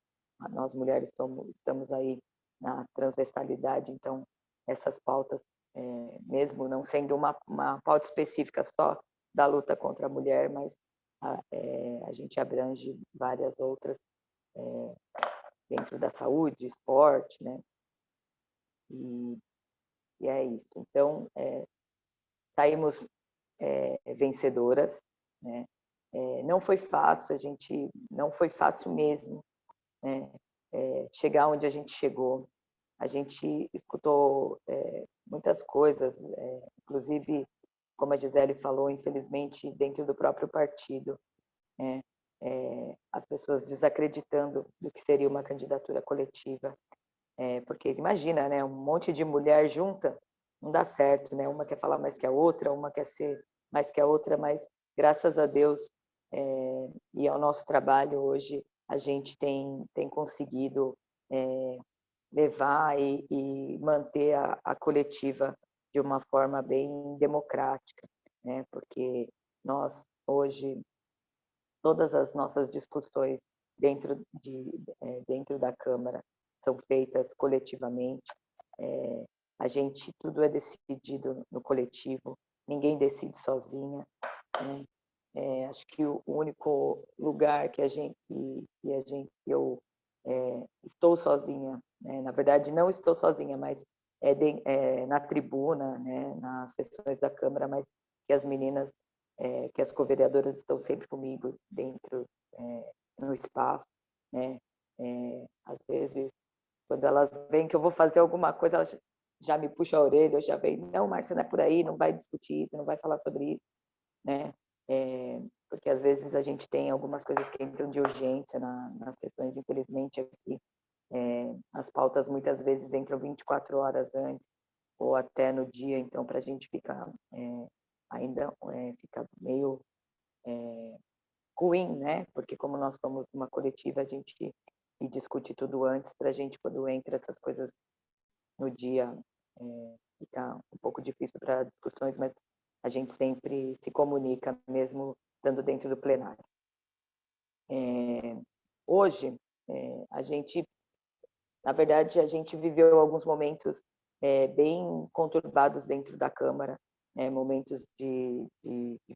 Nós mulheres estamos aí na transversalidade, então essas pautas, mesmo não sendo uma pauta específica só da luta contra a mulher, mas a gente abrange várias outras dentro da saúde, esporte, né? E é isso. Então, saímos vencedoras, né? Não foi fácil, não foi fácil mesmo, né? Chegar onde a gente chegou. A gente escutou muitas coisas, inclusive, como a Gisele falou, infelizmente, dentro do próprio partido, né? As pessoas desacreditando do que seria uma candidatura coletiva. Porque imagina, né, um monte de mulher junta, não dá certo, né? Uma quer falar mais que a outra, uma quer ser mais que a outra, mas graças a Deus e ao nosso trabalho hoje, a gente tem conseguido levar e manter a coletiva de uma forma bem democrática, né? Porque nós hoje todas as nossas discussões dentro da Câmara são feitas coletivamente. A gente, tudo é decidido no coletivo, ninguém decide sozinha, né? Acho que o único lugar que eu estou sozinha, né? Na verdade não estou sozinha, mas na tribuna, né? Nas sessões da Câmara, mas que as meninas, que as co-vereadoras estão sempre comigo dentro, no espaço, né? Às vezes, quando elas veem que eu vou fazer alguma coisa, elas já me puxam a orelha, já vem, não, Márcia, não é por aí, não vai discutir, não vai falar sobre isso, né? Porque às vezes a gente tem algumas coisas que entram de urgência nas sessões, infelizmente aqui as pautas muitas vezes entram 24 horas antes ou até no dia, então para a gente ficar ainda fica meio ruim, né? Porque como nós somos uma coletiva, a gente discute tudo antes para a gente, quando entra essas coisas no dia, fica um pouco difícil para discussões, mas a gente sempre se comunica, mesmo estando dentro do plenário. Hoje, na verdade, a gente viveu alguns momentos bem conturbados dentro da Câmara, momentos de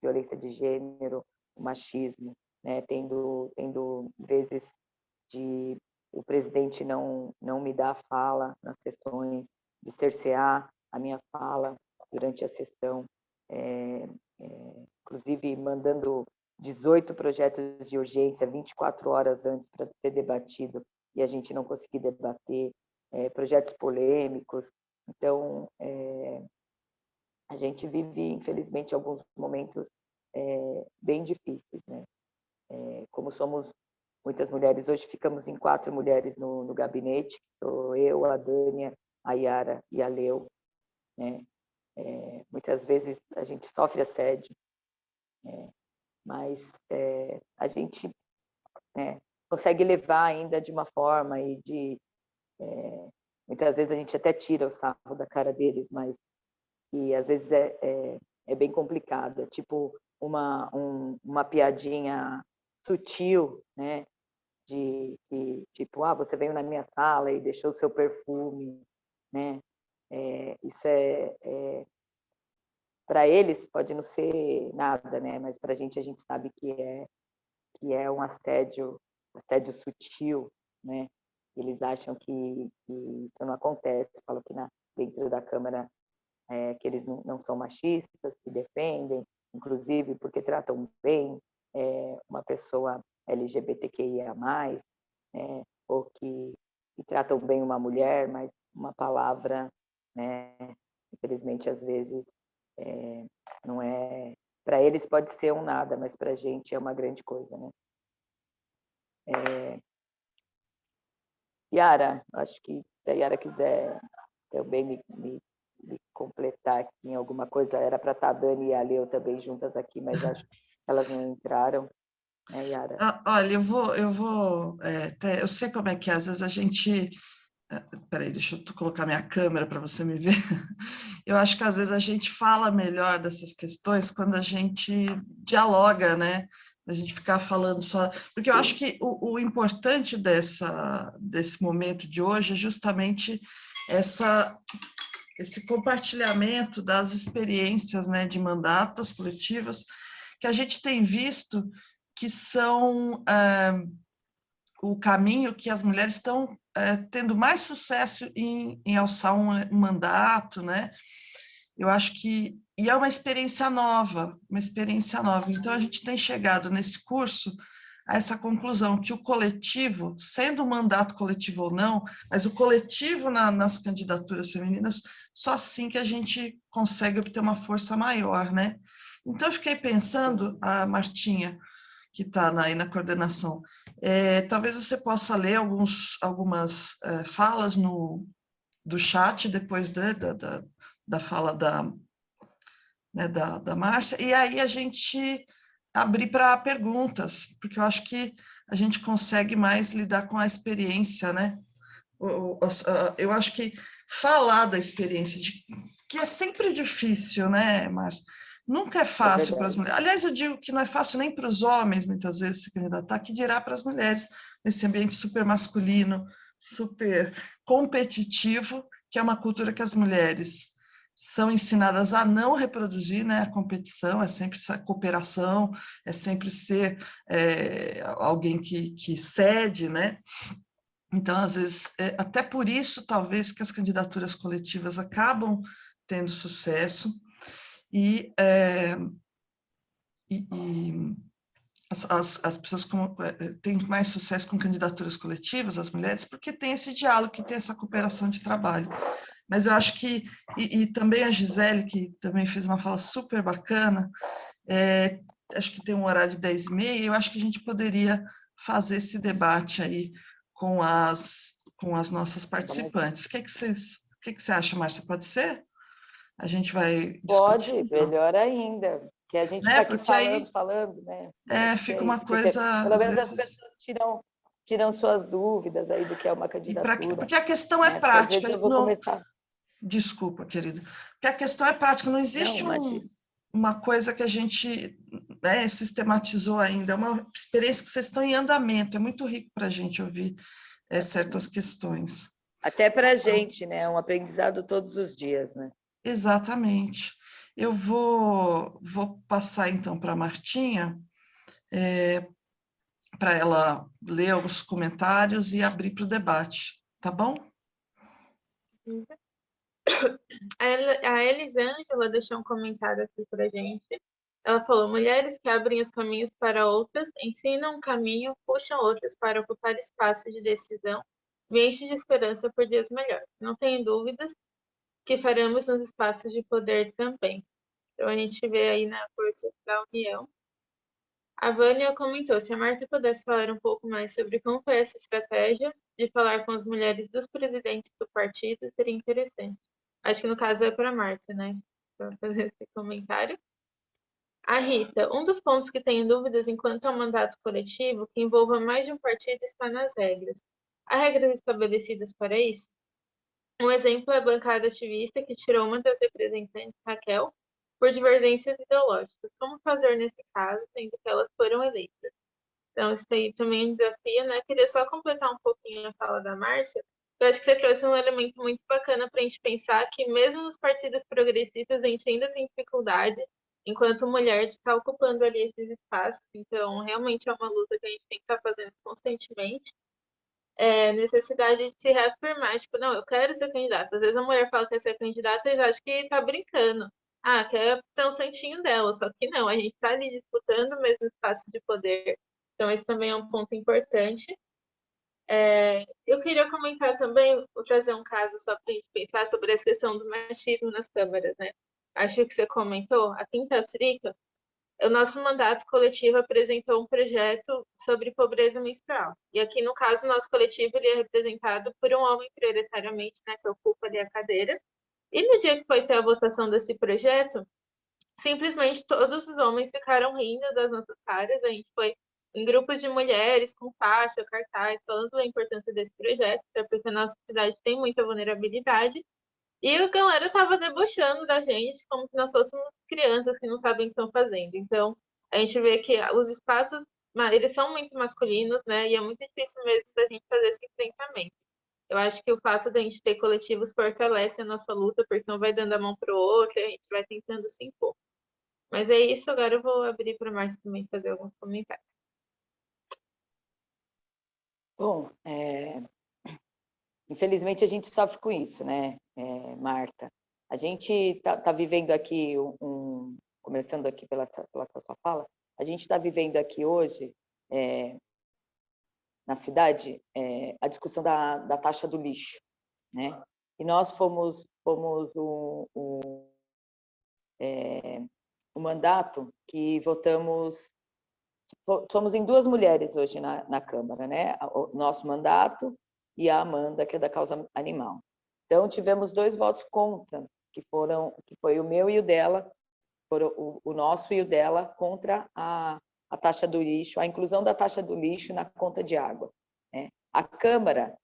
violência de gênero, machismo, né? Tendo vezes de o presidente não me dar fala nas sessões, de cercear a minha fala durante a sessão, inclusive mandando 18 projetos de urgência 24 horas antes para ser debatido e a gente não conseguir debater, projetos polêmicos. Então, a gente vive, infelizmente, alguns momentos bem difíceis, né? Como somos muitas mulheres, hoje ficamos em 4 mulheres no gabinete, sou eu, a Dânia, a Yara e a Leu, né? Muitas vezes a gente sofre assédio, mas a gente consegue levar ainda de uma forma muitas vezes a gente até tira o sarro da cara deles, mas que às vezes é bem complicado. É tipo uma piadinha sutil, né? Tipo, você veio na minha sala e deixou o seu perfume, né? Isso para eles pode não ser nada, né? Mas para a gente sabe que é um assédio sutil, né? Eles acham que isso não acontece, falam que dentro da Câmara que eles não são machistas, que defendem, inclusive porque tratam bem uma pessoa LGBTQIA+, ou que tratam bem uma mulher, mas uma palavra, né, infelizmente, às vezes, não é... Para eles pode ser um nada, mas para a gente é uma grande coisa, né? Yara, acho que se a Yara quiser também me completar aqui em alguma coisa, era para estar a Dani e a Leo também juntas aqui, mas acho que elas não entraram, né, Yara? Olha, eu sei como é que é, às vezes a gente... Peraí, deixa eu colocar minha câmera para você me ver. Eu acho que às vezes a gente fala melhor dessas questões quando a gente dialoga, né? A gente ficar falando só... Porque eu acho que o importante desse momento de hoje é justamente esse compartilhamento das experiências, né, de mandatos coletivas que a gente tem visto que são o caminho que as mulheres estão tendo mais sucesso em alçar um mandato, né? Eu acho que... E é uma experiência nova, uma experiência nova. Então, a gente tem chegado nesse curso a essa conclusão que o coletivo, sendo um mandato coletivo ou não, mas o coletivo nas candidaturas femininas, só assim que a gente consegue obter uma força maior, né? Então, eu fiquei pensando, a Martinha, que está aí na coordenação, talvez você possa ler algumas falas do chat depois da fala da Márcia, e aí a gente abrir para perguntas, porque eu acho que a gente consegue mais lidar com a experiência, né? Eu acho que falar da experiência, que é sempre difícil, né, Márcia? Nunca é fácil para as mulheres. Aliás, eu digo que não é fácil nem para os homens, muitas vezes, se candidatar, que dirá para as mulheres, nesse ambiente super masculino, super competitivo, que é uma cultura que as mulheres são ensinadas a não reproduzir, né? A competição é sempre essa cooperação, é sempre ser alguém que cede, né? Então, às vezes, até por isso, talvez, que as candidaturas coletivas acabam tendo sucesso e as pessoas têm mais sucesso com candidaturas coletivas, as mulheres, porque tem esse diálogo, que tem essa cooperação de trabalho. Mas eu acho que, e também a Gisele, que também fez uma fala super bacana, acho que tem um horário de 10h30, eu acho que a gente poderia fazer esse debate aí com as nossas participantes. O que você acha, Márcia? Pode ser? A gente vai discutir? Pode, melhor ainda, que a gente Né? está aqui Porque aí, falando, né? fica uma coisa, Pelo às menos as vezes... pessoas tiram suas dúvidas aí do que é uma candidatura. Porque a questão é Né? Porque às vezes prática. eu vou começar... Desculpa, querida. Porque a questão é prática, não existe Não, imagina. uma coisa que a gente sistematizou ainda, é uma experiência que vocês estão em andamento, é muito rico para a gente ouvir certas questões. Até para a gente, né? É um aprendizado todos os dias, né? Exatamente. Eu vou passar, então, para a Martinha, para ela ler os comentários e abrir para o debate, tá bom? A Elisângela deixou um comentário aqui para a gente. Ela falou: mulheres que abrem os caminhos para outras, ensinam um caminho, puxam outras para ocupar espaços de decisão, me enche de esperança por dias melhores. Não tenho dúvidas que faremos nos espaços de poder também. Então, a gente vê aí na força da união. A Vânia comentou: se a Marta pudesse falar um pouco mais sobre como foi essa estratégia de falar com as mulheres dos presidentes do partido, seria interessante. Acho que no caso é para a Marta, né? para fazer esse comentário. A Rita, um dos pontos que tenho dúvidas enquanto ao mandato coletivo que envolva mais de um partido está nas regras. Há regras estabelecidas para isso? Um exemplo é a bancada ativista que tirou uma das representantes, Raquel, por divergências ideológicas. Como fazer nesse caso, sendo que elas foram eleitas? Então, isso aí também é um desafio, né? Queria só completar um pouquinho a fala da Márcia. Eu acho que você trouxe um elemento muito bacana para a gente pensar que mesmo nos partidos progressistas a gente ainda tem dificuldade, enquanto mulher, de estar ocupando ali esses espaços. Então, realmente é uma luta que a gente tem que estar fazendo constantemente. Necessidade de se reafirmar, tipo, não, eu quero ser candidata. Às vezes a mulher fala que quer ser candidata e acha que tá brincando. Ah, quer ter um santinho dela, só que não, a gente tá ali disputando o mesmo espaço de poder. Então, esse também é um ponto importante. Eu queria comentar também, vou trazer um caso só para a gente pensar sobre a questão do machismo nas câmaras, né? Acho que você comentou, aqui em Tapsirica, o nosso mandato coletivo apresentou um projeto sobre pobreza menstrual. E aqui, no caso, o nosso coletivo ele é representado por um homem prioritariamente, né, que ocupa ali a cadeira. E no dia que foi ter a votação desse projeto, simplesmente todos os homens ficaram rindo das nossas caras. A gente foi em grupos de mulheres com faixa, cartaz, falando da importância desse projeto, até porque a nossa cidade tem muita vulnerabilidade. E a galera tava debochando da gente como se nós fôssemos crianças que não sabem o que estão fazendo. Então, a gente vê que os espaços, eles são muito masculinos, né? E é muito difícil mesmo da gente fazer esse enfrentamento. Eu acho que o fato da gente ter coletivos fortalece a nossa luta, porque não vai dando a mão pro outro, e a gente vai tentando se impor. Mas é isso, agora eu vou abrir para a Márcia também fazer alguns comentários. Bom, infelizmente a gente sofre com isso, né, Marta? A gente está vivendo aqui, começando aqui pela sua fala, a gente está vivendo aqui hoje, na cidade, a discussão da taxa do lixo, né? E nós fomos o mandato que votamos, somos em 2 mulheres hoje na Câmara, né? O nosso mandato e a Amanda, que é da causa animal. Então, tivemos 2 votos contra, que foi o meu e o dela, o nosso e o dela, contra a taxa do lixo, a inclusão da taxa do lixo na conta de água, né? A Câmara,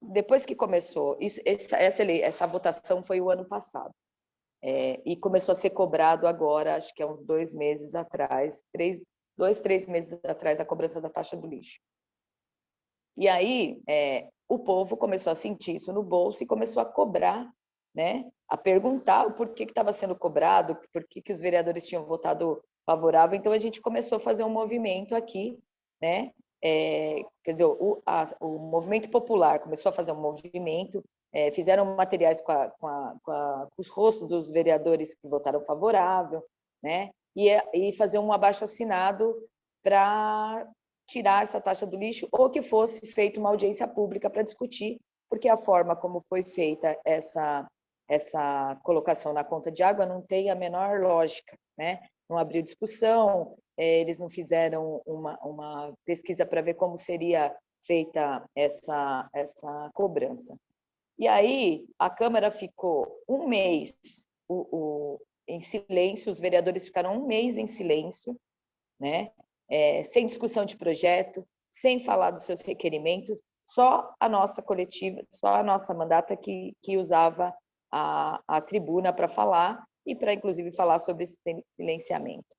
depois que começou, essa votação foi o ano passado, e começou a ser cobrado agora, acho que é uns 2 meses atrás, 3 meses atrás, a cobrança da taxa do lixo. E aí, o povo começou a sentir isso no bolso e começou a cobrar, né? A perguntar o porquê que estava sendo cobrado, por que os vereadores tinham votado favorável. Então, a gente começou a fazer um movimento aqui, né? Quer dizer, o movimento popular começou a fazer um movimento, fizeram materiais com os rostos dos vereadores que votaram favorável, né? E fazer um abaixo-assinado para tirar essa taxa do lixo, ou que fosse feita uma audiência pública para discutir, porque a forma como foi feita essa colocação na conta de água não tem a menor lógica, né? Não abriu discussão, eles não fizeram uma pesquisa para ver como seria feita essa cobrança. E aí a Câmara ficou um mês em silêncio, os vereadores ficaram um mês em silêncio, né? Sem discussão de projeto, sem falar dos seus requerimentos, só a nossa coletiva, só a nossa mandata que usava a tribuna para falar e para, inclusive, falar sobre esse silenciamento.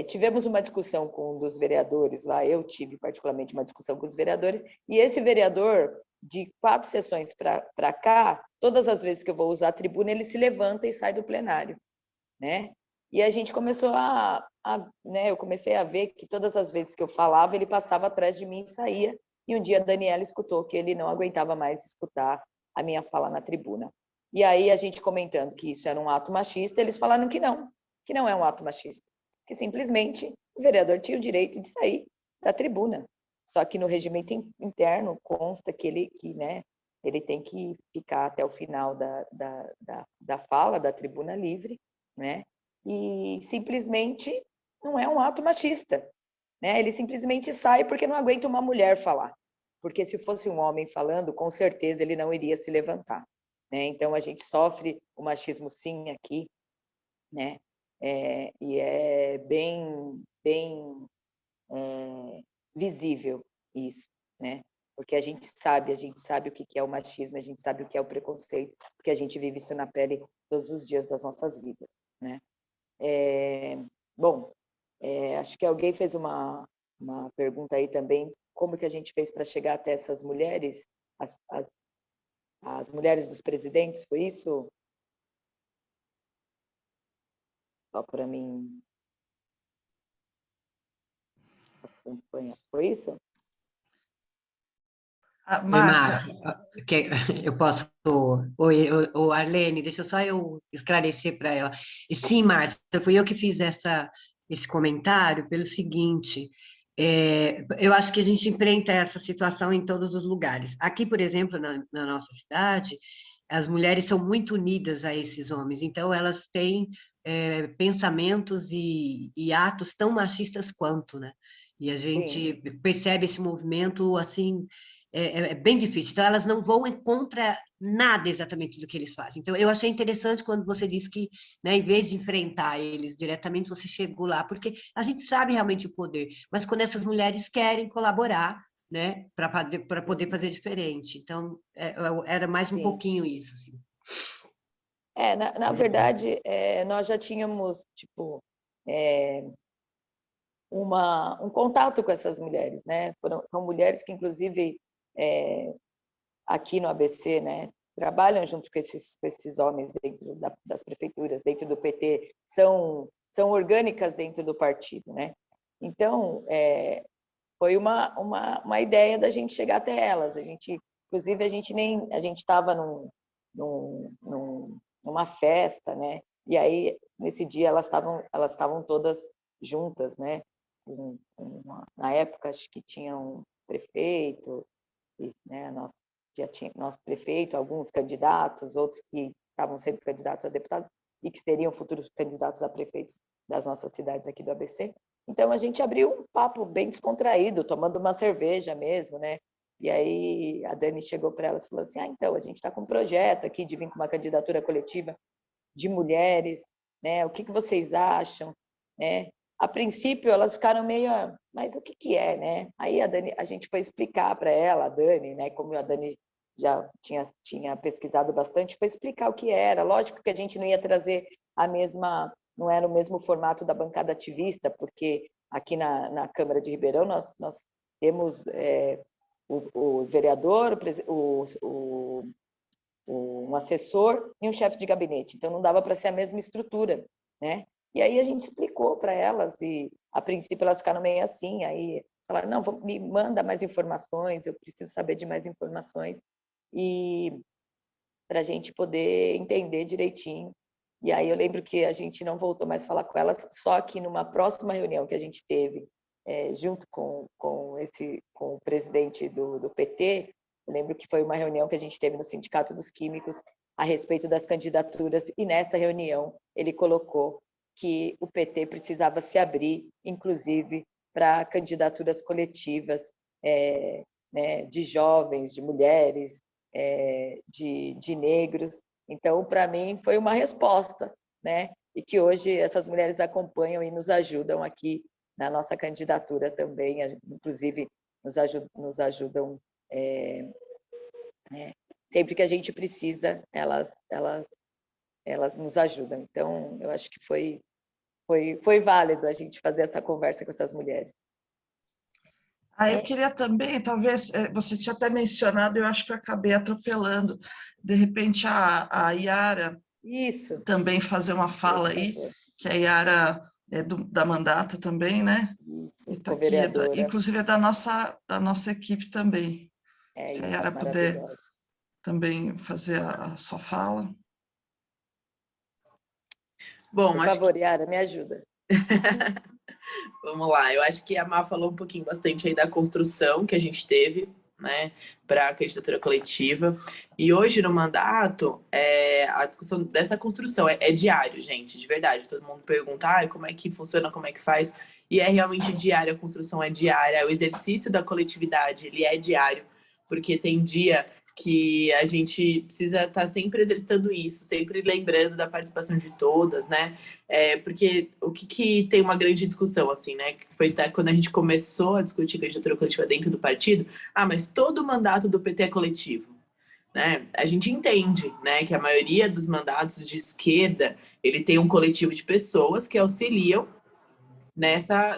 Tivemos uma discussão com um dos vereadores lá, eu tive particularmente uma discussão com os vereadores, e esse vereador, de 4 sessões para cá, todas as vezes que eu vou usar a tribuna, ele se levanta e sai do plenário, né? E a gente começou né, eu comecei a ver que todas as vezes que eu falava, ele passava atrás de mim e saía, e um dia a Daniela escutou que ele não aguentava mais escutar a minha fala na tribuna. E aí a gente comentando que isso era um ato machista, eles falaram que não é um ato machista, que simplesmente o vereador tinha o direito de sair da tribuna. Só que no regimento interno consta que ele tem que ficar até o final da fala, da tribuna livre, né? E simplesmente não é um ato machista, né? Ele simplesmente sai porque não aguenta uma mulher falar. Porque se fosse um homem falando, com certeza ele não iria se levantar. né? Então, a gente sofre o machismo, sim, aqui, né? E é bem visível isso, né? Porque a gente sabe o que é o machismo, a gente sabe o que é o preconceito, porque a gente vive isso na pele todos os dias das nossas vidas, né? Bom, acho que alguém fez uma pergunta aí também, como que a gente fez para chegar até essas mulheres, as mulheres dos presidentes, foi isso? Só para mim acompanhar, foi isso? Ah, Oi, Mar, Márcia, eu posso. Oi, Arlene, deixa só eu esclarecer para ela. E sim, Márcia, fui eu que fiz esse comentário pelo seguinte: eu acho que a gente enfrenta essa situação em todos os lugares. Aqui, por exemplo, na nossa cidade, as mulheres são muito unidas a esses homens, então elas têm pensamentos e atos tão machistas quanto, né? E a Sim, gente percebe esse movimento assim é bem difícil. Então, elas não vão contra nada exatamente do que eles fazem. Então, eu achei interessante quando você disse que, né, em vez de enfrentar eles diretamente, você chegou lá, porque a gente sabe realmente o poder, mas quando essas mulheres querem colaborar, né, para poder fazer diferente. Então, era mais um sim. pouquinho isso, assim. Na verdade, nós já tínhamos, tipo, um contato com essas mulheres, né? São mulheres que, inclusive, aqui no ABC, né, trabalham junto com esses homens dentro das prefeituras, dentro do PT, são orgânicas dentro do partido, né? Então, foi uma ideia da gente chegar até elas. Inclusive, a gente estava numa festa, né? E aí, nesse dia, elas estavam todas juntas, né? Na época, acho que tinha um prefeito, né? Já tinha nosso prefeito, alguns candidatos, outros que estavam sendo candidatos a deputados e que seriam futuros candidatos a prefeitos das nossas cidades aqui do ABC. Então, a gente abriu um papo bem descontraído, tomando uma cerveja mesmo, né? E aí a Dani chegou para elas e falou assim, então, a gente está com um projeto aqui de vir com uma candidatura coletiva de mulheres, né? O que vocês acham, né? A princípio, elas ficaram meio, mas o que é, né? Aí a gente foi explicar para ela, a Dani, né? Como a Dani já tinha pesquisado bastante, foi explicar o que era. Lógico que a gente não ia trazer não era o mesmo formato da bancada ativista, porque aqui na Câmara de Ribeirão nós temos o vereador, um assessor e um chefe de gabinete. Então, não dava para ser a mesma estrutura, né? E aí a gente explicou para elas e, a princípio, elas ficaram meio assim, aí falaram, não, me manda mais informações, eu preciso saber de mais informações, e para a gente poder entender direitinho. E aí eu lembro que a gente não voltou mais a falar com elas, só que numa próxima reunião que a gente teve, junto com o presidente do PT, eu lembro que foi uma reunião que a gente teve no Sindicato dos Químicos a respeito das candidaturas, e nessa reunião ele colocou que o PT precisava se abrir, inclusive, para candidaturas coletivas, né, de jovens, de mulheres, de negros. Então, para mim, foi uma resposta, né? E que hoje essas mulheres acompanham e nos ajudam aqui na nossa candidatura também, inclusive nos ajudam né? Sempre que a gente precisa, elas nos ajudam. Então, eu acho que foi válido a gente fazer essa conversa com essas mulheres. eu queria também, talvez, você tinha até mencionado, eu acho que eu acabei atropelando, de repente a Yara Isso. também fazer uma fala aí, que a Yara é da Mandata também, né? Isso, E tá aqui, vereadora. inclusive é da nossa equipe também. Se a Yara puder também fazer a sua fala. Bom, Por acho favor, Yara, me ajuda. Vamos lá, eu acho que a Má falou um pouquinho bastante aí da construção que a gente teve, né, para a candidatura coletiva. E hoje no mandato, a discussão dessa construção é diário, gente, de verdade. Todo mundo pergunta, como é que funciona, como é que faz? E é realmente diário, a construção é diária, o exercício da coletividade, ele é diário, porque tem dia que a gente precisa estar sempre exercitando isso, sempre lembrando da participação de todas, né? Porque o que tem uma grande discussão, assim, né? Que foi até quando a gente começou a discutir candidatura coletiva dentro do partido, mas todo mandato do PT é coletivo, né? A gente entende, né, que a maioria dos mandatos de esquerda, ele tem um coletivo de pessoas que auxiliam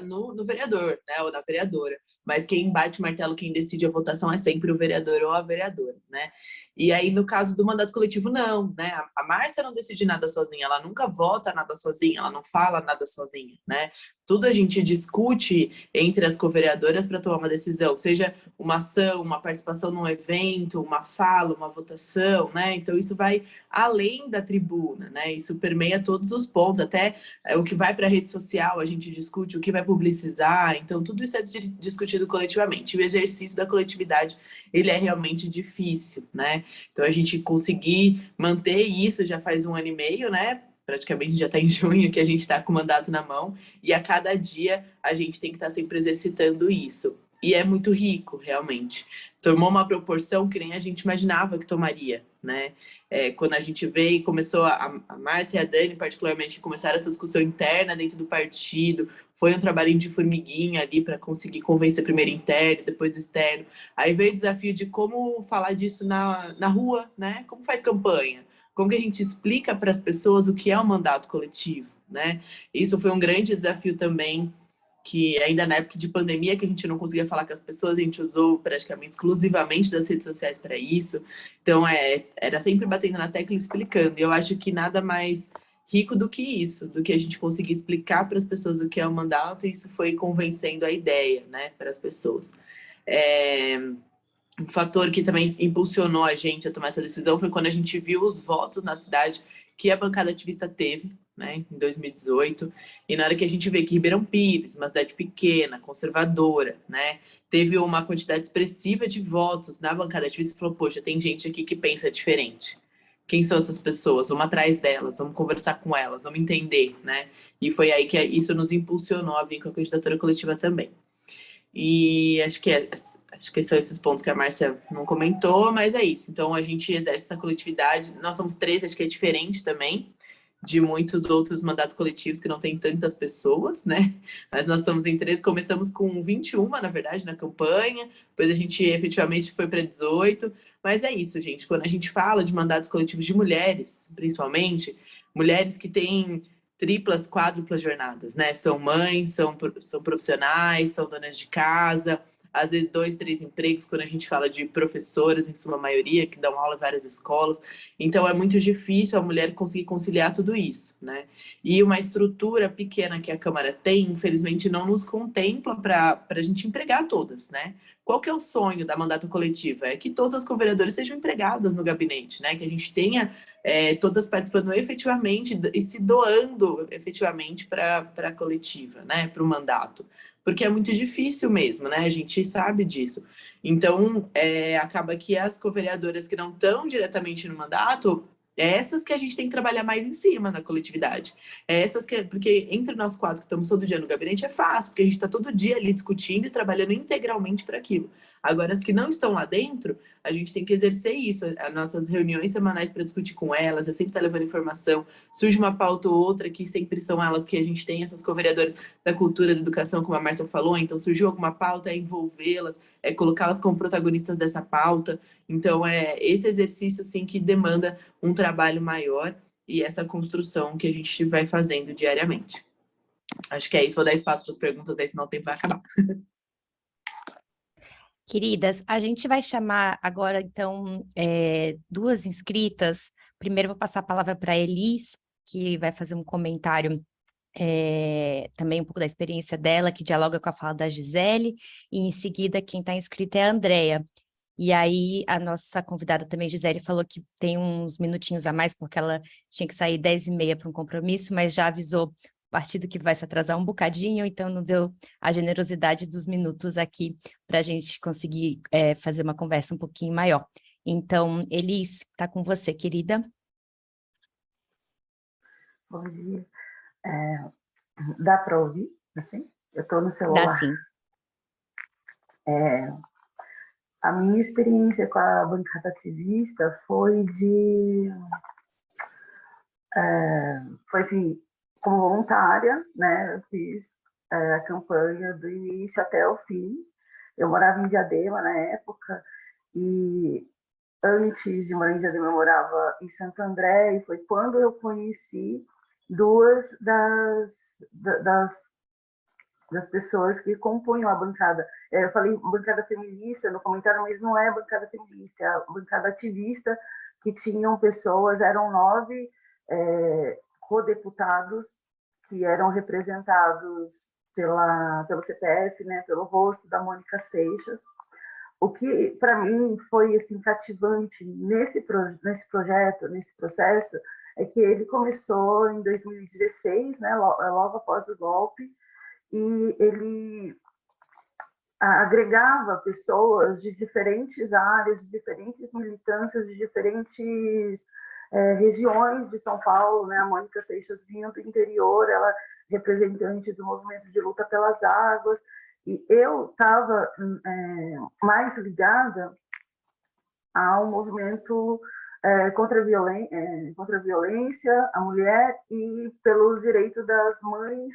no vereador, né, ou na vereadora. Mas quem bate o martelo, quem decide a votação é sempre o vereador ou a vereadora, né? E aí, no caso do mandato coletivo, não, né? A Márcia não decide nada sozinha, ela nunca vota nada sozinha, ela não fala nada sozinha, né? Tudo a gente discute entre as co-vereadoras para tomar uma decisão, seja uma ação, uma participação num evento, uma fala, uma votação, né? Então, isso vai além da tribuna, né? Isso permeia todos os pontos, até o que vai para a rede social, a gente discute o que vai publicizar, então tudo isso é discutido coletivamente. O exercício da coletividade, ele é realmente difícil, né? Então a gente conseguir manter isso já faz 1 ano e meio, né? Praticamente já está em junho que a gente está com o mandato na mão, e a cada dia a gente tem que estar sempre exercitando isso. E é muito rico, realmente. Tomou uma proporção que nem a gente imaginava que tomaria, né? Quando a gente veio e começou, a Márcia e a Dani, particularmente, começaram essa discussão interna dentro do partido, foi um trabalhinho de formiguinha ali para conseguir convencer primeiro interno, depois externo. Aí veio o desafio de como falar disso na rua, né? Como faz campanha? Como que a gente explica para as pessoas o que é um mandato coletivo, né? Isso foi um grande desafio também, que ainda na época de pandemia, que a gente não conseguia falar com as pessoas, a gente usou praticamente exclusivamente das redes sociais para isso. Então, era sempre batendo na tecla e explicando. E eu acho que nada mais rico do que isso, do que a gente conseguir explicar para as pessoas o que é o mandato, e isso foi convencendo a ideia, né, para as pessoas. Um fator que também impulsionou a gente a tomar essa decisão foi quando a gente viu os votos na cidade que a bancada ativista teve, né, em 2018, e na hora que a gente vê que Ribeirão Pires, uma cidade pequena, conservadora, né, teve uma quantidade expressiva de votos na bancada ativista, falou, poxa, tem gente aqui que pensa diferente. Quem são essas pessoas? Vamos atrás delas, vamos conversar com elas, vamos entender, né? E foi aí que isso nos impulsionou a vir com a candidatura coletiva também. E acho que são esses pontos que a Márcia não comentou, mas é isso. Então, a gente exerce essa coletividade. Nós somos 13, acho que é diferente também de muitos outros mandatos coletivos que não tem tantas pessoas, né? Mas nós estamos em 13, começamos com 21, na verdade, na campanha, depois a gente efetivamente foi para 18, mas é isso, gente. Quando a gente fala de mandatos coletivos de mulheres, principalmente, mulheres que têm triplas, quádruplas jornadas, né? São mães, são profissionais, são donas de casa, às vezes 2, 3 empregos, quando a gente fala de professoras, em sua maioria, que dão aula em várias escolas. Então, é muito difícil a mulher conseguir conciliar tudo isso, né? E uma estrutura pequena que a Câmara tem, infelizmente, não nos contempla para a gente empregar todas, né? Qual que é o sonho da mandata coletiva? É que todas as co-vereadoras sejam empregadas no gabinete, né? Que a gente tenha todas participando efetivamente e se doando efetivamente para a coletiva, né? Para o mandato. Porque é muito difícil mesmo, né? A gente sabe disso. Então, acaba que as co-vereadoras que não estão diretamente no mandato, essas que a gente tem que trabalhar mais em cima na coletividade. Porque entre nós 4 que estamos todo dia no gabinete é fácil, porque a gente está todo dia ali discutindo e trabalhando integralmente para aquilo. Agora, as que não estão lá dentro, a gente tem que exercer isso. As nossas reuniões semanais para discutir com elas, sempre estar levando informação. Surge uma pauta ou outra, que sempre são elas que a gente tem, essas co-vereadoras da cultura, da educação, como a Márcia falou. Então, surgiu alguma pauta, envolvê-las, colocá-las como protagonistas dessa pauta. Então, esse exercício, sim, que demanda um trabalho maior e essa construção que a gente vai fazendo diariamente. Acho que é isso. Vou dar espaço para as perguntas aí, senão o tempo vai acabar. Queridas, a gente vai chamar agora, então, 2 inscritas. Primeiro, vou passar a palavra para a Elis, que vai fazer um comentário também um pouco da experiência dela, que dialoga com a fala da Gisele, e em seguida, quem está inscrita é a Andrea. E aí, a nossa convidada também, Gisele, falou que tem uns minutinhos a mais, porque ela tinha que sair 10h30 para um compromisso, mas já avisou o partido que vai se atrasar um bocadinho, então não deu a generosidade dos minutos aqui para a gente conseguir fazer uma conversa um pouquinho maior. Então, Elis, está com você, querida. Bom dia. Dá para ouvir? Assim? Eu estou no celular. Dá sim. A minha experiência com a bancada ativista foi foi assim, como voluntária, né? Eu fiz a campanha do início até o fim. Eu morava em Diadema na época, e antes de morar em Diadema eu morava em Santo André, e foi quando eu conheci duas das pessoas que compunham a bancada. Eu falei bancada feminista no comentário, mas não é bancada feminista, é a bancada ativista, que tinham pessoas, eram 9 co-deputados que eram representados pelo CPF, né, pelo rosto da Mônica Seixas. O que, para mim, foi assim, cativante nesse projeto, nesse processo, é que ele começou em 2016, né, logo após o golpe, e ele agregava pessoas de diferentes áreas, de diferentes militâncias, de diferentes regiões de São Paulo, né? A Mônica Seixas vinha do interior, ela representante do movimento de luta pelas águas, e eu estava mais ligada ao movimento contra a violência à mulher e pelos direitos das mães,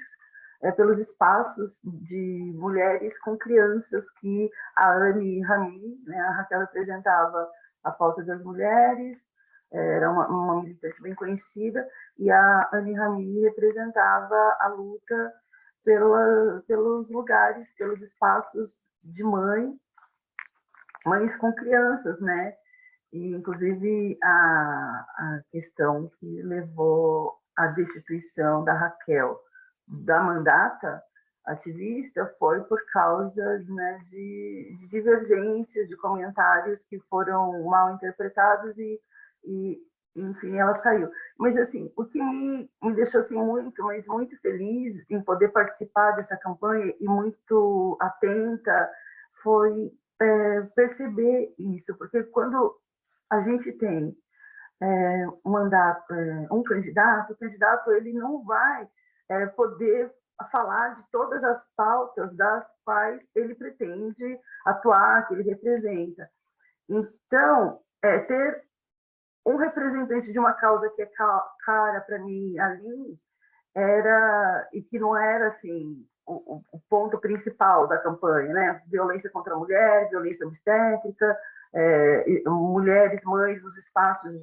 pelos espaços de mulheres com crianças, que a Anne Rami, né, a Raquel, representava a pauta das mulheres, era uma militante bem conhecida, e a Anne Rami representava a luta pelos lugares, pelos espaços de mães com crianças, né? E, inclusive, a questão que levou à destituição da Raquel da mandata ativista foi por causa, né, de divergências, de comentários que foram mal interpretados e enfim, ela saiu. Mas, assim, o que me deixou assim, mas muito feliz em poder participar dessa campanha e muito atenta foi perceber isso, porque quando a gente tem um mandato, um candidato, o candidato ele não vai poder falar de todas as pautas das quais ele pretende atuar, que ele representa. Então, ter um representante de uma causa que é cara para mim ali e que não era assim o ponto principal da campanha, né? Violência contra a mulher, violência obstétrica, mulheres, mães nos espaços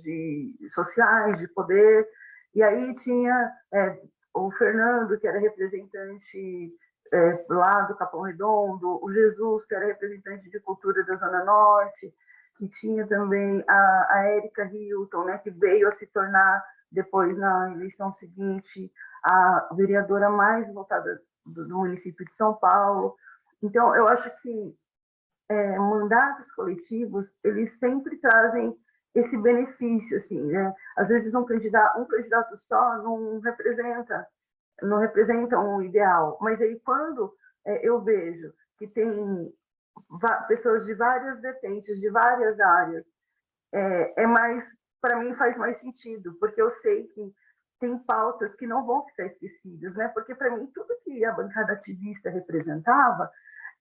sociais, de poder. E aí tinha o Fernando, que era representante lá do Capão Redondo, o Jesus, que era representante de cultura da Zona Norte, que tinha também a Érica Hilton, né, que veio a se tornar, depois, na eleição seguinte, a vereadora mais votada do município de São Paulo. Então, eu acho que mandatos coletivos, eles sempre trazem esse benefício, assim, né? Às vezes um candidato só não representa um ideal, mas aí quando eu vejo que tem pessoas de várias vertentes, de várias áreas, para mim faz mais sentido, porque eu sei que tem pautas que não vão ficar esquecidas, né? Porque para mim tudo que a bancada ativista representava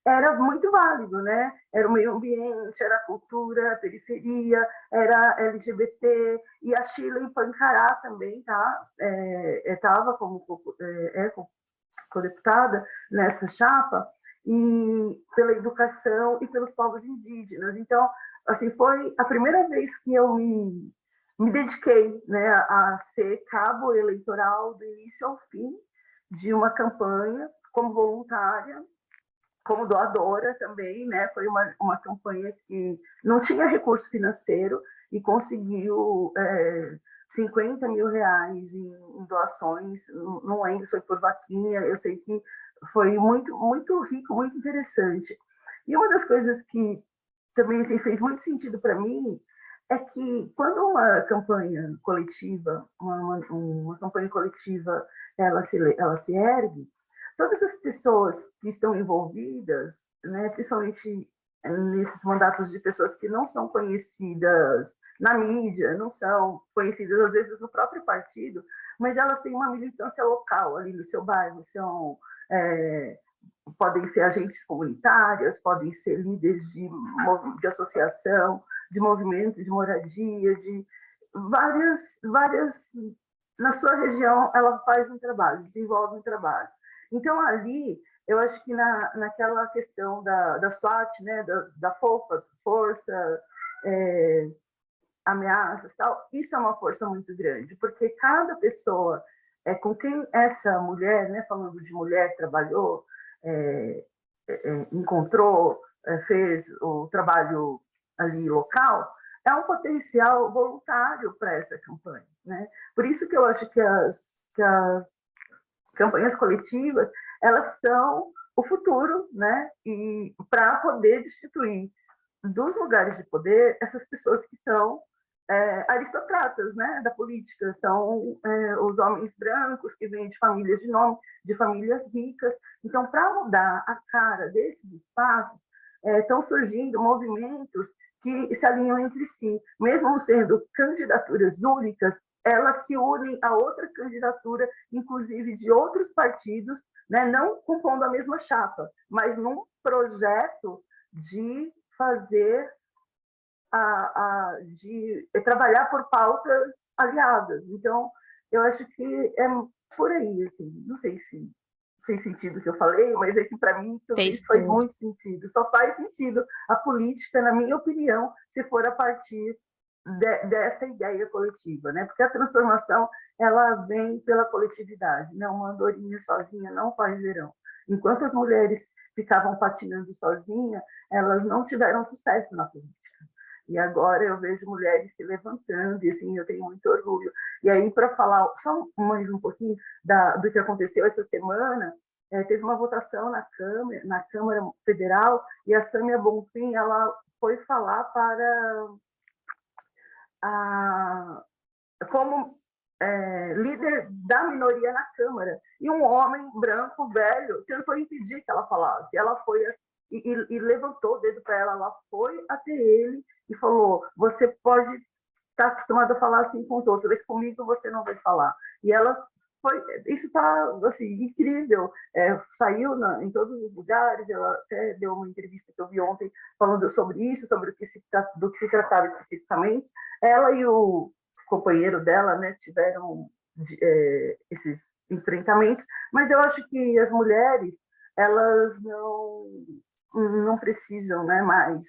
era muito válido, né? Era o meio ambiente, era a cultura, a periferia, era LGBT, e a Sheila em Pancará também, tá? Estava como co-deputada nessa chapa, e pela educação e pelos povos indígenas. Então, assim, foi a primeira vez que eu me dediquei, né, a ser cabo eleitoral do início ao fim de uma campanha como voluntária, como doadora também, né? Foi uma campanha que não tinha recurso financeiro e conseguiu 50 mil reais em doações, não lembro se foi por vaquinha, eu sei que foi muito, muito rico, muito interessante. E uma das coisas que também assim, fez muito sentido para mim é que quando uma campanha coletiva, uma campanha coletiva, ela se ergue, todas as pessoas que estão envolvidas, né, principalmente nesses mandatos de pessoas que não são conhecidas na mídia, não são conhecidas às vezes no próprio partido, mas elas têm uma militância local ali no seu bairro, são podem ser agentes comunitários, podem ser líderes de associação, de movimentos de moradia, de várias. Na sua região, ela faz um trabalho, desenvolve um trabalho. Então, ali, eu acho que naquela questão da SWAT, né, da força, ameaças, tal, isso é uma força muito grande, porque cada pessoa com quem essa mulher, né, falando de mulher, trabalhou, encontrou, fez o trabalho ali local, é um potencial voluntário para essa campanha, né? Por isso que eu acho que as campanhas coletivas, elas são o futuro, né? E para poder destituir dos lugares de poder essas pessoas que são aristocratas, né, da política, são os homens brancos que vêm de famílias de nome, de famílias ricas. Então, para mudar a cara desses espaços, estão surgindo movimentos que se alinham entre si, mesmo sendo candidaturas únicas, elas se unem a outra candidatura, inclusive de outros partidos, né, não compondo a mesma chapa, mas num projeto de fazer de trabalhar por pautas aliadas. Então, eu acho que é por aí, assim, não sei se fez sentido o que eu falei, mas é que para mim isso faz muito sentido. Só faz sentido a política, na minha opinião, se for a partir dessa ideia coletiva, né? Porque a transformação, ela vem pela coletividade, né? Uma andorinha sozinha não faz verão. Enquanto as mulheres ficavam patinando sozinhas, elas não tiveram sucesso na política. E agora eu vejo mulheres se levantando, e assim, eu tenho muito orgulho. E aí, para falar só mais um pouquinho do que aconteceu essa semana, teve uma votação na Câmara Federal, e a Sâmia Bonfim, ela foi falar como líder da minoria na Câmara. E um homem branco, velho, tentou impedir que ela falasse. Ela foi e levantou o dedo para ela, ela foi até ele e falou: você pode estar acostumado a falar assim com os outros, mas comigo você não vai falar. E ela isso está assim, incrível, saiu em todos os lugares, ela até deu uma entrevista que eu vi ontem falando sobre isso, sobre do que se tratava especificamente. Ela e o companheiro dela, né, tiveram esses enfrentamentos, mas eu acho que as mulheres, elas não precisam, né, mais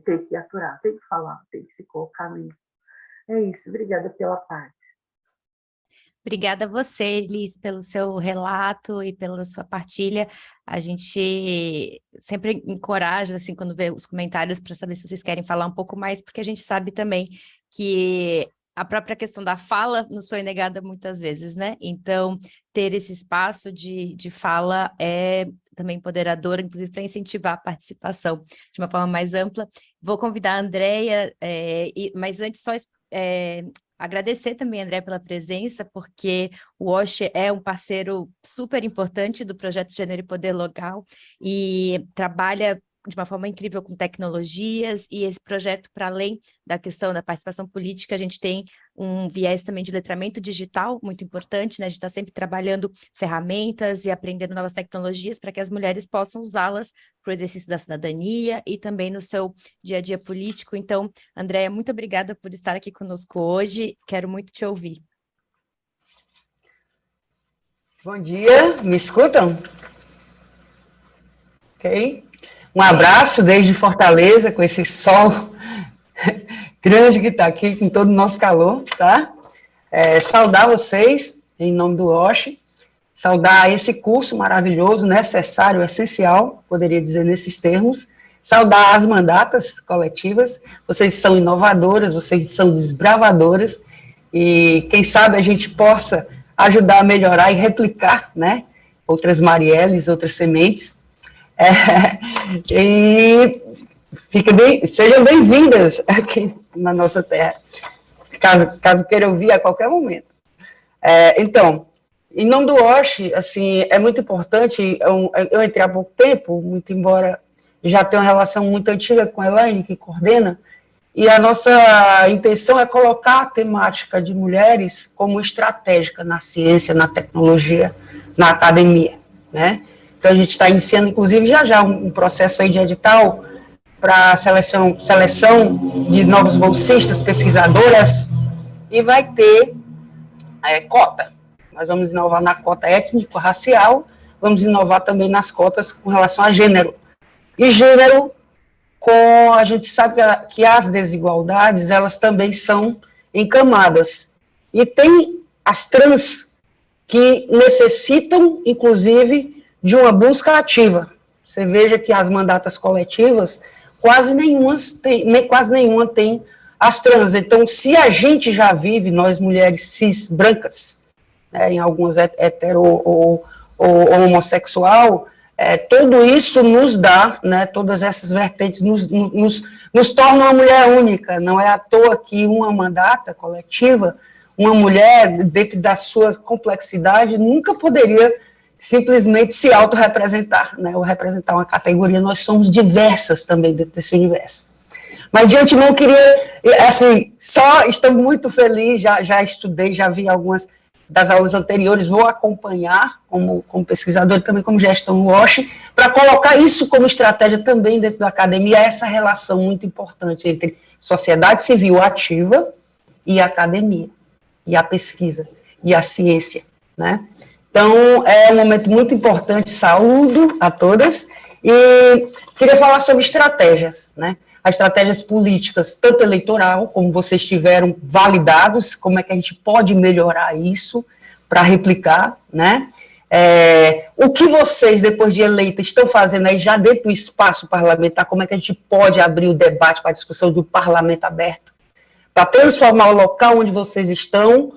ter que aturar, tem que falar, tem que se colocar mesmo. É isso, obrigada pela parte. Obrigada a você, Elis, pelo seu relato e pela sua partilha. A gente sempre encoraja, assim, quando vê os comentários, para saber se vocês querem falar um pouco mais, porque a gente sabe também que a própria questão da fala nos foi negada muitas vezes, né? Então, ter esse espaço de fala é também empoderador, inclusive para incentivar a participação de uma forma mais ampla. Vou convidar a Andréia, mas antes só agradecer também, André, pela presença, porque o OSH é um parceiro super importante do projeto Gênero e Poder Local e trabalha de uma forma incrível com tecnologias, e esse projeto, para além da questão da participação política, a gente tem um viés também de letramento digital muito importante, né? A gente está sempre trabalhando ferramentas e aprendendo novas tecnologias para que as mulheres possam usá-las para o exercício da cidadania e também no seu dia a dia político. Então, Andréia, muito obrigada por estar aqui conosco hoje, quero muito te ouvir. Bom dia, me escutam? Ok. Um abraço desde Fortaleza, com esse sol grande que está aqui, com todo o nosso calor, tá? Saudar vocês, em nome do OSH, saudar esse curso maravilhoso, necessário, essencial, poderia dizer nesses termos, saudar as mandatas coletivas, vocês são inovadoras, vocês são desbravadoras, e quem sabe a gente possa ajudar a melhorar e replicar, né, outras Marielles, outras sementes. E sejam bem-vindas aqui na nossa terra, caso queiram vir a qualquer momento. Então, em nome do OSH, assim, é muito importante, eu entrei há pouco tempo, muito embora já tenha uma relação muito antiga com a Elaine, que coordena, e a nossa intenção é colocar a temática de mulheres como estratégica na ciência, na tecnologia, na academia, né? Então, a gente está iniciando, inclusive, já um processo aí de edital para seleção de novos bolsistas, pesquisadoras, e vai ter cota. Nós vamos inovar na cota étnico-racial, vamos inovar também nas cotas com relação a gênero. E gênero, a gente sabe que as desigualdades, elas também são em camadas. E tem as trans que necessitam, inclusive, de uma busca ativa. Você veja que as mandatas coletivas, quase nenhuma tem as trans. Então, se a gente já vive, nós mulheres cis, brancas, né, em algumas hetero ou homossexual, tudo isso nos dá, né, todas essas vertentes nos torna uma mulher única. Não é à toa que uma mandata coletiva, uma mulher, dentro da sua complexidade, nunca poderia simplesmente se autorrepresentar, né, ou representar uma categoria. Nós somos diversas também dentro desse universo. Mas, de antemão, queria, assim, estou muito feliz, já estudei, já vi algumas das aulas anteriores, vou acompanhar como pesquisador e também como gestão no WASH, para colocar isso como estratégia também dentro da academia, essa relação muito importante entre sociedade civil ativa e a academia, e a pesquisa, e a ciência, né? Então, é um momento muito importante, saúdo a todas, e queria falar sobre estratégias, né? As estratégias políticas, tanto eleitoral, como vocês tiveram validados, como é que a gente pode melhorar isso para replicar, né? O que vocês, depois de eleita, estão fazendo aí já dentro do espaço parlamentar, como é que a gente pode abrir o debate para a discussão do parlamento aberto, para transformar o local onde vocês estão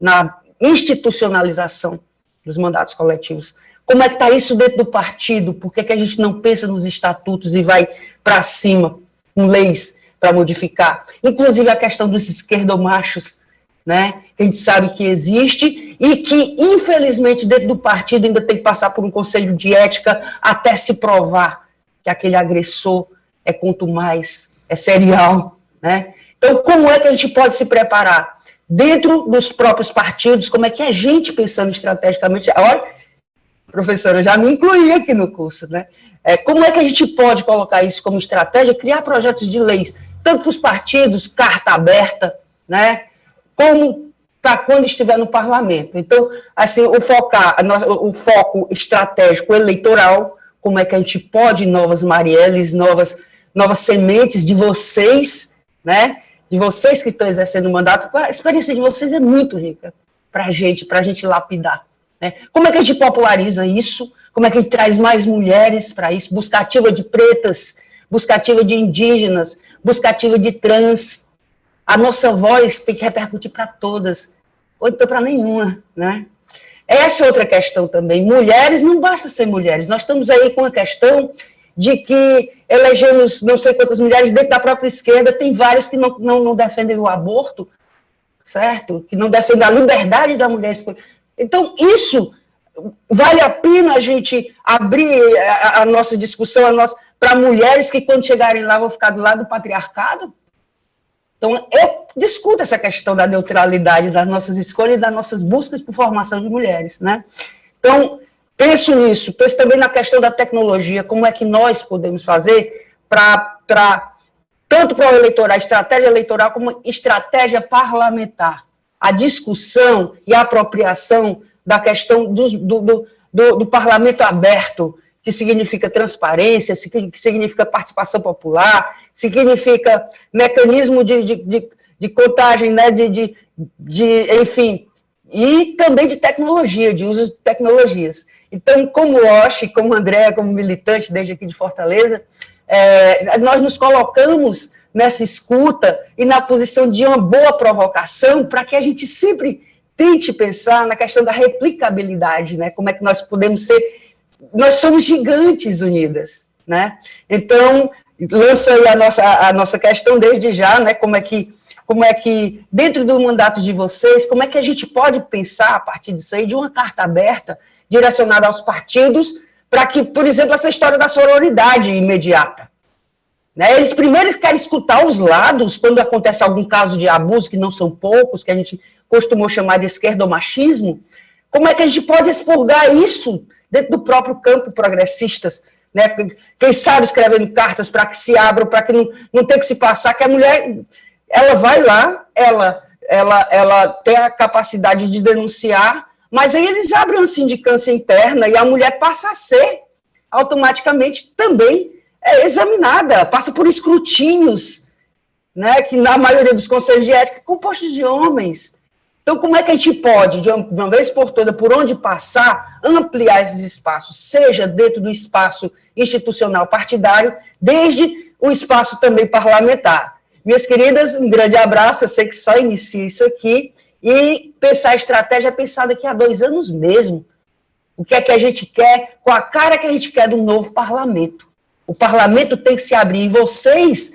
na institucionalização dos mandatos coletivos. Como é que está isso dentro do partido? Por que a gente não pensa nos estatutos e vai para cima com leis para modificar? Inclusive a questão dos esquerdomachos, né, que a gente sabe que existe e que, infelizmente, dentro do partido ainda tem que passar por um conselho de ética até se provar que aquele agressor é contumaz, é serial, né? Então, como é que a gente pode se preparar? Dentro dos próprios partidos, como é que a gente, pensando estrategicamente, olha, professora, eu já me incluí aqui no curso, né? Como é que a gente pode colocar isso como estratégia, criar projetos de leis, tanto para os partidos, carta aberta, né, como para quando estiver no parlamento. Então, assim, o foco estratégico eleitoral, como é que a gente pode, novas Marielles, novas sementes de vocês, né, de vocês que estão exercendo o mandato, a experiência de vocês é muito rica para a gente lapidar, né? Como é que a gente populariza isso? Como é que a gente traz mais mulheres para isso? Busca ativa de pretas, busca ativa de indígenas, busca ativa de trans. A nossa voz tem que repercutir para todas, ou então para nenhuma, né? Essa é outra questão também. Mulheres, não basta ser mulheres. Nós estamos aí com a questão de que elegemos não sei quantas mulheres dentro da própria esquerda, tem várias que não defendem o aborto, certo? Que não defendem a liberdade da mulher escolher. Então, isso vale a pena a gente abrir a nossa discussão para mulheres que, quando chegarem lá, vão ficar do lado do patriarcado? Então, eu discuto essa questão da neutralidade das nossas escolhas e das nossas buscas por formação de mulheres, né? Então, penso nisso, penso também na questão da tecnologia, como é que nós podemos fazer tanto para o eleitoral, a estratégia eleitoral, como estratégia parlamentar, a discussão e a apropriação da questão do parlamento aberto, que significa transparência, que significa participação popular, significa mecanismo de contagem, né, enfim, e também de tecnologia, de uso de tecnologias. Então, como Osh, como Andréa, como militante desde aqui de Fortaleza, nós nos colocamos nessa escuta e na posição de uma boa provocação para que a gente sempre tente pensar na questão da replicabilidade, né? Como é que nós podemos ser... Nós somos gigantes unidas, né? Então, lanço aí a nossa questão desde já, né? Como é que, dentro do mandato de vocês, como é que a gente pode pensar, a partir disso aí, de uma carta aberta, direcionada aos partidos, para que, por exemplo, essa história da sororidade imediata, né? Eles primeiro querem escutar os lados, quando acontece algum caso de abuso, que não são poucos, que a gente costumou chamar de esquerdomachismo, Como é que a gente pode expurgar isso dentro do próprio campo progressistas? Né? Quem sabe escrevendo cartas para que se abram, para que não tenha que se passar, que a mulher, ela vai lá, ela tem a capacidade de denunciar, mas aí eles abrem uma sindicância interna e a mulher passa a ser automaticamente também examinada, passa por escrutínios, né, que na maioria dos conselhos de ética, compostos de homens. Então, como é que a gente pode, de uma vez por toda, por onde passar, ampliar esses espaços, seja dentro do espaço institucional partidário, desde o espaço também parlamentar? Minhas queridas, um grande abraço, eu sei que só inicia isso aqui, e pensar a estratégia é pensar daqui a 2 anos mesmo. O que é que a gente quer, com a cara que a gente quer do novo parlamento. O parlamento tem que se abrir, e vocês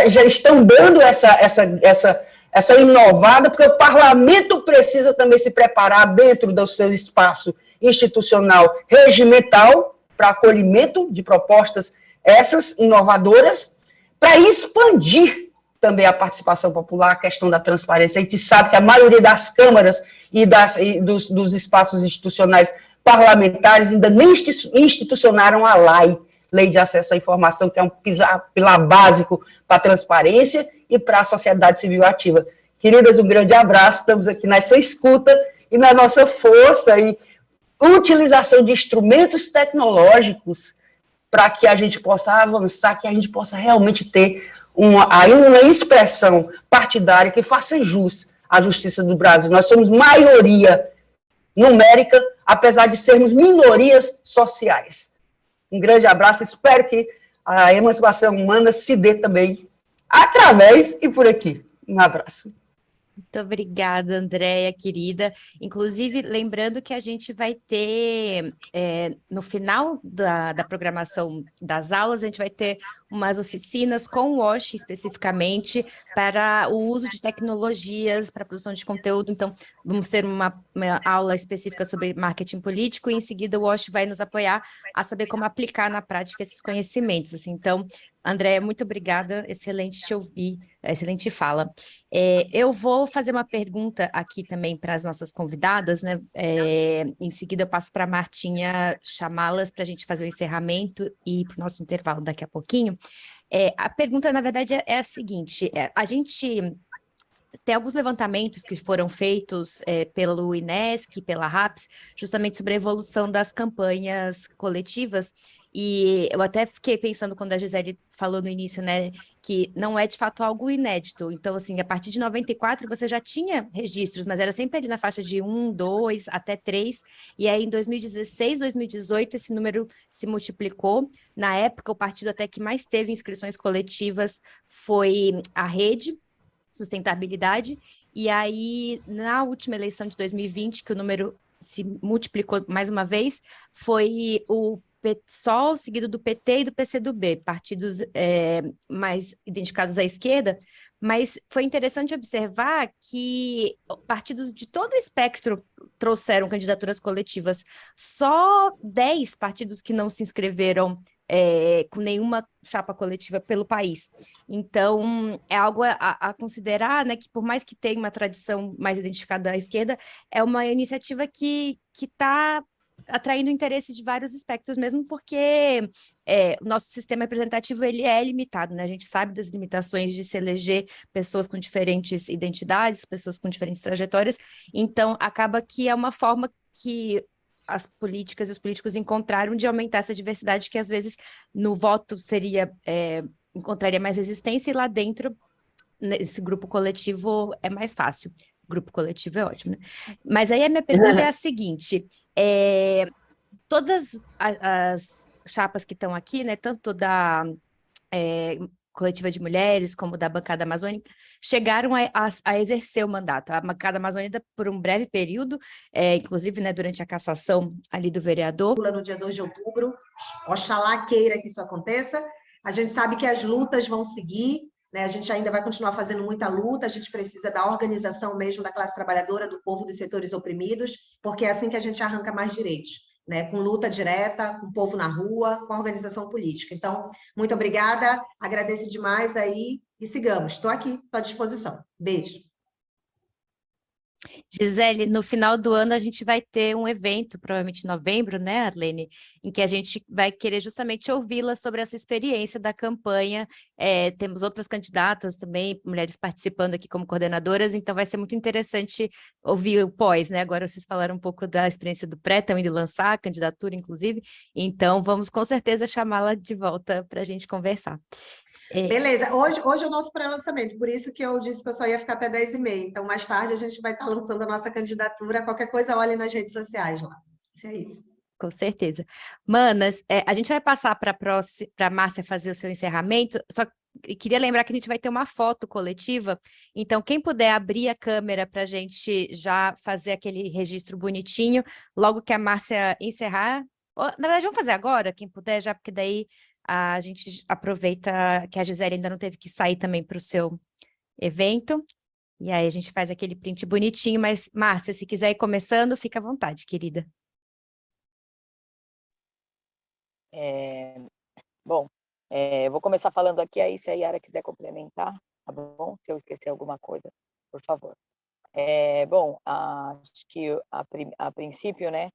já estão dando essa inovada, porque o parlamento precisa também se preparar dentro do seu espaço institucional regimental para acolhimento de propostas essas inovadoras, para expandir também a participação popular, a questão da transparência. A gente sabe que a maioria das câmaras e dos espaços institucionais parlamentares ainda nem institucionaram a Lei de Acesso à Informação, que é um pilar básico para a transparência e para a sociedade civil ativa. Queridas, um grande abraço, estamos aqui nessa escuta e na nossa força e utilização de instrumentos tecnológicos para que a gente possa avançar, que a gente possa realmente ter uma expressão partidária que faça jus à justiça do Brasil. Nós somos maioria numérica, apesar de sermos minorias sociais. Um grande abraço, espero que a emancipação humana se dê também através e por aqui. Um abraço. Muito obrigada, Andréia, querida. Inclusive, lembrando que a gente vai ter, no final da programação das aulas, a gente vai ter umas oficinas com o WASH, especificamente, para o uso de tecnologias para a produção de conteúdo. Então, vamos ter uma aula específica sobre marketing político e, em seguida, o WASH vai nos apoiar a saber como aplicar na prática esses conhecimentos. Assim. Então, Andréia, muito obrigada, excelente te ouvir, excelente fala. Eu vou fazer uma pergunta aqui também para as nossas convidadas, né? Em seguida eu passo para a Martinha chamá-las para a gente fazer o encerramento e para o nosso intervalo daqui a pouquinho. A pergunta, na verdade, é a seguinte, a gente tem alguns levantamentos que foram feitos pelo INESC, pela RAPS, justamente sobre a evolução das campanhas coletivas. E eu até fiquei pensando quando a Gisele falou no início, né, que não é de fato algo inédito. Então, assim, a partir de 94 você já tinha registros, mas era sempre ali na faixa de 1, 2, até 3. E aí, em 2016, 2018, esse número se multiplicou. Na época, o partido até que mais teve inscrições coletivas foi a Rede Sustentabilidade. E aí, na última eleição de 2020, que o número se multiplicou mais uma vez, foi o PSOL, seguido do PT e do PCdoB, partidos mais identificados à esquerda, mas foi interessante observar que partidos de todo o espectro trouxeram candidaturas coletivas. Só 10 partidos que não se inscreveram com nenhuma chapa coletiva pelo país. Então, é algo a considerar, né, que por mais que tenha uma tradição mais identificada à esquerda, é uma iniciativa que está atraindo interesse de vários espectros, mesmo porque o nosso sistema representativo ele é limitado, né? A gente sabe das limitações de se eleger pessoas com diferentes identidades, pessoas com diferentes trajetórias, então acaba que é uma forma que as políticas e os políticos encontraram de aumentar essa diversidade que às vezes no voto encontraria mais resistência e lá dentro, nesse grupo coletivo, é mais fácil. Grupo coletivo é ótimo, né? Mas aí a minha pergunta é a seguinte, todas as chapas que estão aqui, né, tanto da coletiva de mulheres como da bancada amazônica, chegaram a exercer o mandato. A bancada amazônica por um breve período, inclusive, né, durante a cassação ali do vereador. No dia 2 de outubro, oxalá queira que isso aconteça. A gente sabe que as lutas vão seguir, né? A gente ainda vai continuar fazendo muita luta, a gente precisa da organização mesmo da classe trabalhadora, do povo dos setores oprimidos, porque é assim que a gente arranca mais direitos, né? Com luta direta, com o povo na rua, com a organização política. Então, muito obrigada, agradeço demais aí e sigamos. Estou aqui, estou à disposição. Beijo. Gisele, no final do ano a gente vai ter um evento, provavelmente em novembro, né, Arlene, em que a gente vai querer justamente ouvi-la sobre essa experiência da campanha. Temos outras candidatas também, mulheres participando aqui como coordenadoras, então vai ser muito interessante ouvir o pós, né? Agora vocês falaram um pouco da experiência do pré, também de lançar a candidatura, inclusive, então vamos com certeza chamá-la de volta para a gente conversar. Beleza, hoje é o nosso pré-lançamento, por isso que eu disse que eu só ia ficar até 10h30. Então, mais tarde, a gente vai estar lançando a nossa candidatura. Qualquer coisa, olhe nas redes sociais lá. É isso. Com certeza. Manas, a gente vai passar para a Márcia fazer o seu encerramento, só queria lembrar que a gente vai ter uma foto coletiva, então quem puder abrir a câmera para a gente já fazer aquele registro bonitinho, logo que a Márcia encerrar, na verdade vamos fazer agora, quem puder já, porque daí a gente aproveita que a Gisele ainda não teve que sair também para o seu evento, e aí a gente faz aquele print bonitinho, mas Márcia, se quiser ir começando, fica à vontade, querida. Bom, vou começar falando aqui, aí se a Yara quiser complementar, tá bom? Se eu esquecer alguma coisa, por favor. Bom, acho que a princípio, né,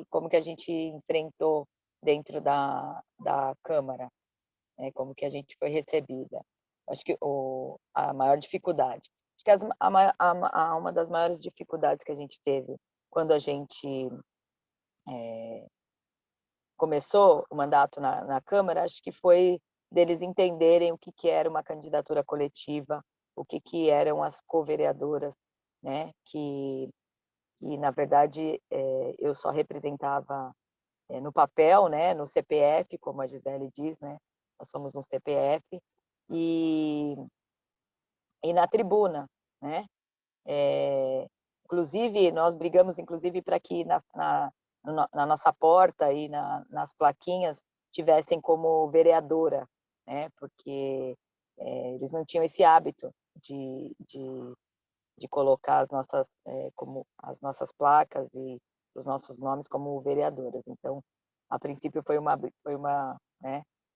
como que a gente enfrentou dentro da Câmara, né, como que a gente foi recebida. Acho que a maior dificuldade, acho que uma das maiores dificuldades que a gente teve quando a gente começou o mandato na Câmara, acho que foi deles entenderem o que era uma candidatura coletiva, o que eram as co-vereadoras, né? Que na verdade, eu só representava no papel, né? No CPF, como a Gisele diz, né? Nós somos um CPF, e na tribuna, né? Inclusive, nós brigamos, inclusive, para que na nossa porta e nas plaquinhas tivessem como vereadora, né? Porque eles não tinham esse hábito de colocar as nossas placas e os nossos nomes como vereadoras. Então, a princípio foi uma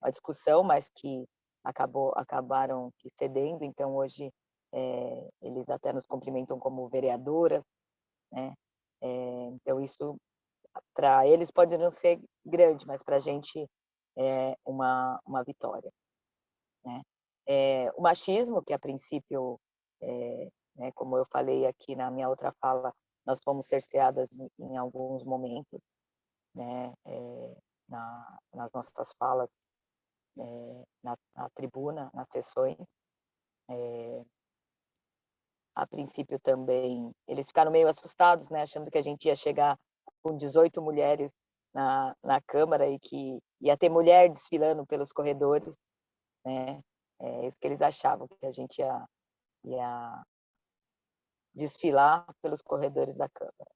discussão, mas que acabaram cedendo. Então, hoje eles até nos cumprimentam como vereadoras, né? Então, isso para eles pode não ser grande, mas para a gente é uma vitória, né? O machismo, que a princípio, né, como eu falei aqui na minha outra fala, nós fomos cerceadas em alguns momentos, né, nas nossas falas, na tribuna, nas sessões. A princípio também, eles ficaram meio assustados, né, achando que a gente ia chegar com 18 mulheres na Câmara e que ia ter mulher desfilando pelos corredores, né? Isso que eles achavam, que a gente ia desfilar pelos corredores da Câmara.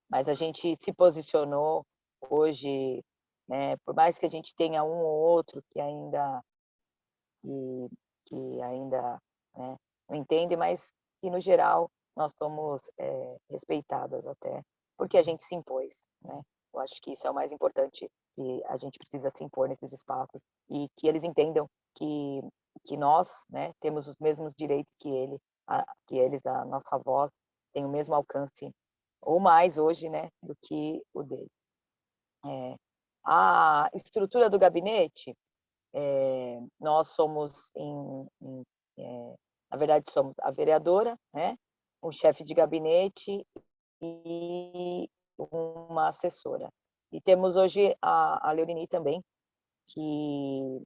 Mas a gente se posicionou hoje, né, por mais que a gente tenha um ou outro que ainda né, não entende, mas que, no geral, nós somos respeitadas até, porque a gente se impôs, né? Eu acho que isso é o mais importante, que a gente precisa se impor nesses espaços e que eles entendam que nós, né, temos os mesmos direitos que eles, a nossa voz tem o mesmo alcance, ou mais hoje, né, do que o deles. A estrutura do gabinete, nós somos, na verdade, somos a vereadora, né, o chefe de gabinete e uma assessora. E temos hoje a Leorini também, que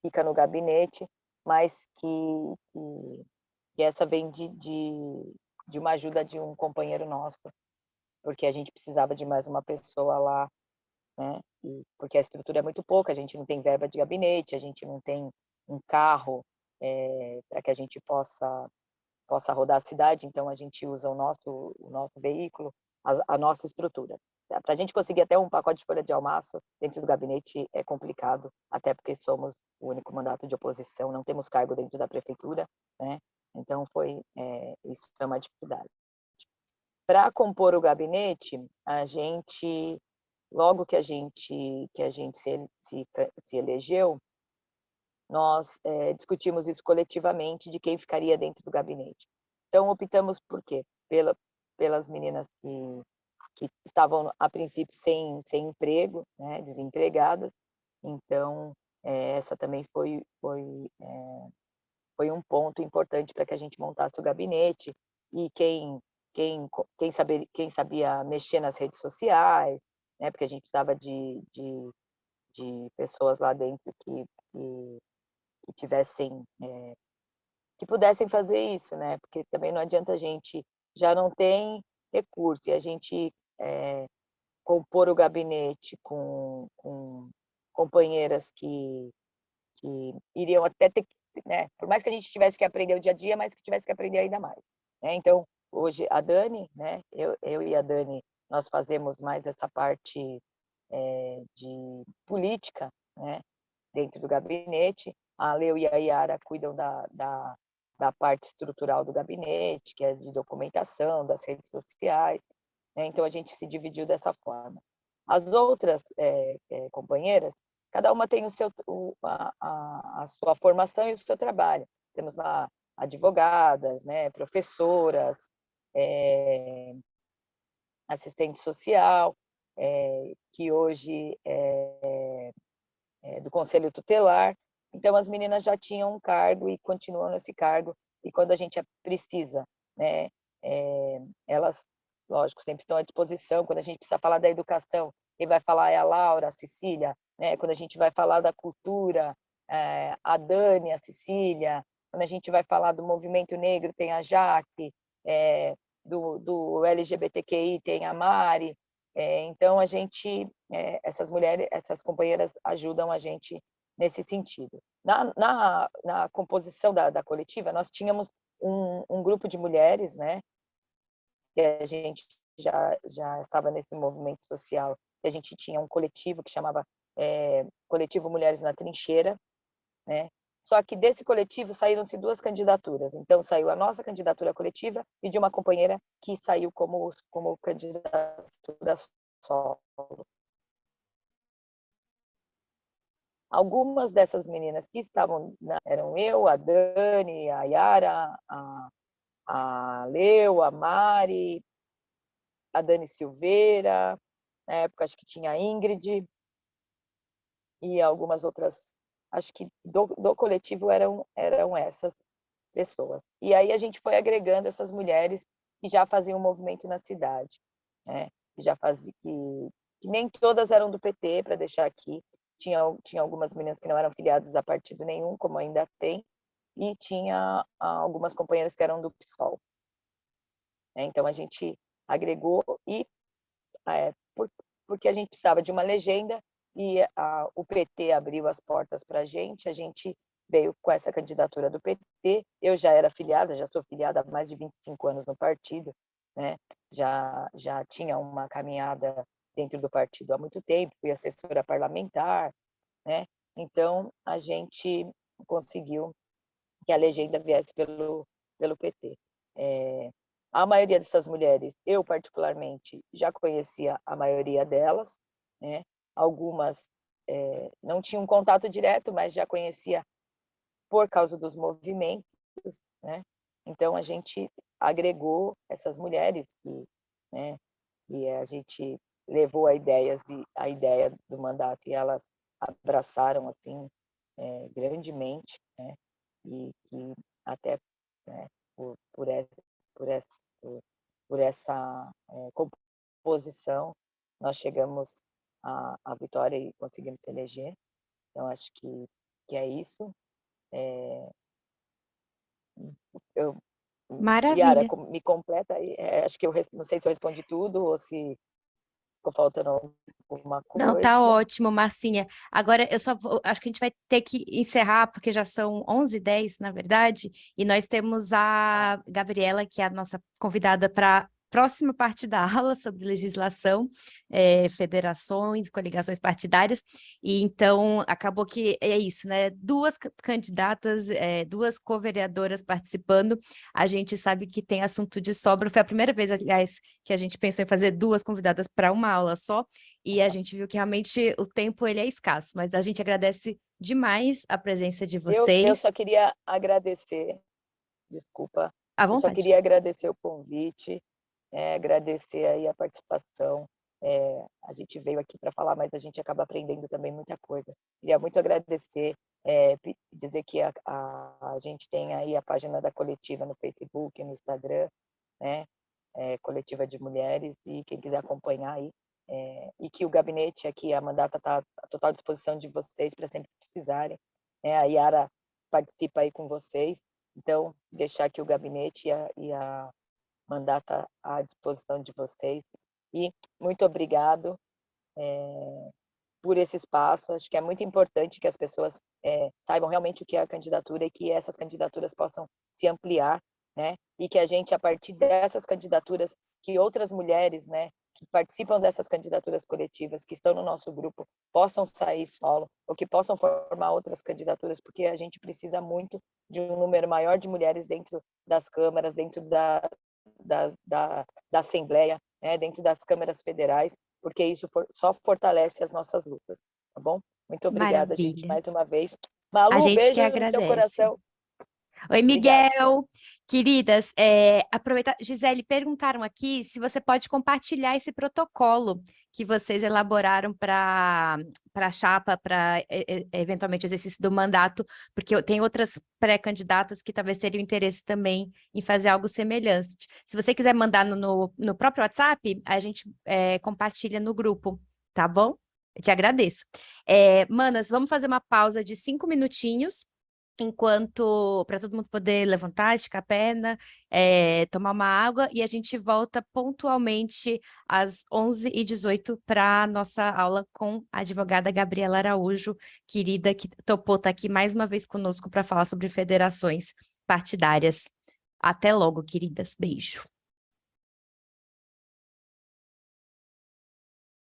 fica no gabinete, mas que essa vem de uma ajuda de um companheiro nosso, porque a gente precisava de mais uma pessoa lá, né? Porque a estrutura é muito pouca, a gente não tem verba de gabinete, a gente não tem um carro para que a gente possa rodar a cidade, então a gente usa o nosso veículo, a nossa estrutura. Para a gente conseguir até um pacote de folha de almoço dentro do gabinete é complicado, até porque somos o único mandato de oposição, não temos cargo dentro da prefeitura, né? Então isso é uma dificuldade. Para compor o gabinete, a gente, logo que a gente se elegeu, nós discutimos isso coletivamente de quem ficaria dentro do gabinete. Então, optamos por quê? Pelas meninas que estavam, a princípio, sem emprego, né, desempregadas. Então, essa também foi um ponto importante para que a gente montasse o gabinete. E quem sabia mexer nas redes sociais, né, porque a gente precisava de pessoas lá dentro que tivessem, que pudessem fazer isso, né? Porque também não adianta a gente já não tem recurso e a gente compor o gabinete com companheiras que iriam até ter, né? Por mais que a gente tivesse que aprender o dia a dia, mas que tivesse que aprender ainda mais, né? Então, hoje a Dani, né? Eu e a Dani, nós fazemos mais essa parte de política, né? Dentro do gabinete. A Leo e a Yara cuidam da parte estrutural do gabinete, que é de documentação, das redes sociais, né? Então, a gente se dividiu dessa forma. As outras companheiras, cada uma tem a sua formação e o seu trabalho. Temos lá advogadas, né, professoras, assistente social, que hoje é do Conselho Tutelar. Então, as meninas já tinham um cargo e continuam nesse cargo. E quando a gente precisa, né, elas, lógico, sempre estão à disposição. Quando a gente precisa falar da educação, quem vai falar é a Laura, a Cecília, né? Quando a gente vai falar da cultura, a Dani, a Cecília. Quando a gente vai falar do movimento negro, tem a Jaque, do LGBTQI tem a Mari. Então, a gente, essas mulheres, essas companheiras ajudam a gente nesse sentido. Na composição da coletiva, nós tínhamos um grupo de mulheres, né, que a gente já estava nesse movimento social, que a gente tinha um coletivo que chamava Coletivo Mulheres na Trincheira, né? Só que desse coletivo saíram-se 2 candidaturas. Então, saiu a nossa candidatura coletiva e de uma companheira que saiu como candidatura solo. Algumas dessas meninas que estavam, eram eu, a Dani, a Yara, a Leo, a Mari, a Dani Silveira, na época acho que tinha a Ingrid, e algumas outras, acho que do coletivo eram essas pessoas. E aí a gente foi agregando essas mulheres que já faziam um movimento na cidade, né? Que nem todas eram do PT, para deixar aqui. Tinha algumas meninas que não eram filiadas a partido nenhum, como ainda tem, e tinha algumas companheiras que eram do PSOL. Então, a gente agregou, e porque a gente precisava de uma legenda, e o PT abriu as portas para a gente veio com essa candidatura do PT. Eu já era filiada, já sou filiada há mais de 25 anos no partido, né? Já tinha uma caminhada dentro do partido há muito tempo, fui assessora parlamentar, né? Então, a gente conseguiu que a legenda viesse pelo PT. A maioria dessas mulheres, eu particularmente, já conhecia a maioria delas, né? Algumas não tinham contato direto, mas já conhecia por causa dos movimentos, né? Então, a gente agregou essas mulheres né, e a gente levou a ideia do mandato, e elas abraçaram assim grandemente, né? E que até, né, por essa composição nós chegamos à vitória e conseguimos se eleger. Então, acho que é isso. Maravilha. Yara, me completa aí. Acho que eu não sei se eu respondi tudo ou se ficou faltando alguma coisa. Não, tá ótimo, Marcinha. Agora, acho que a gente vai ter que encerrar, porque já são 11h10, na verdade, e nós temos a Gabriela, que é a nossa convidada para próxima parte da aula sobre legislação, federações, coligações partidárias, e então acabou que é isso, né? 2 candidatas, 2 co-vereadoras participando, a gente sabe que tem assunto de sobra, foi a primeira vez, aliás, que a gente pensou em fazer 2 convidadas para uma aula só, e a gente viu que realmente o tempo ele é escasso, mas a gente agradece demais a presença de vocês. Eu só queria agradecer, desculpa, À Eu só vontade. queria agradecer o convite, agradecer aí a participação. A gente veio aqui para falar, mas a gente acaba aprendendo também muita coisa. Queria muito agradecer, dizer que a gente tem aí a página da coletiva no Facebook, no Instagram, né? Coletiva de Mulheres, e quem quiser acompanhar aí, e que o gabinete aqui, a Mandata, está à total disposição de vocês para sempre precisarem. A Yara participa aí com vocês, então deixar aqui o gabinete e a Mandata à disposição de vocês. E muito obrigado por esse espaço. Acho que é muito importante que as pessoas saibam realmente o que é a candidatura e que essas candidaturas possam se ampliar, né? E que a gente, a partir dessas candidaturas, que outras mulheres, né, que participam dessas candidaturas coletivas, que estão no nosso grupo, possam sair solo, ou que possam formar outras candidaturas, porque a gente precisa muito de um número maior de mulheres dentro das câmaras, dentro da Assembleia, né, dentro das câmaras federais, porque isso só fortalece as nossas lutas, tá bom? Muito obrigada, gente, Maravilha. mais uma vez. A Malu, gente que beijo no seu agradece. coração. Oi, Obrigada. Miguel. Queridas, aproveitar, Gisele, perguntaram aqui se você pode compartilhar esse protocolo que vocês elaboraram para a chapa, para eventualmente o exercício do mandato, porque tem outras pré-candidatas que talvez teriam interesse também em fazer algo semelhante. Se você quiser mandar no próprio WhatsApp, a gente compartilha no grupo, tá bom? Eu te agradeço. Manas, vamos fazer uma pausa de 5 minutinhos, enquanto para todo mundo poder levantar, esticar a perna, tomar uma água, e a gente volta pontualmente às 11h18 para a nossa aula com a advogada Gabriela Araújo, querida, que topou estar aqui mais uma vez conosco para falar sobre federações partidárias. Até logo, queridas. Beijo.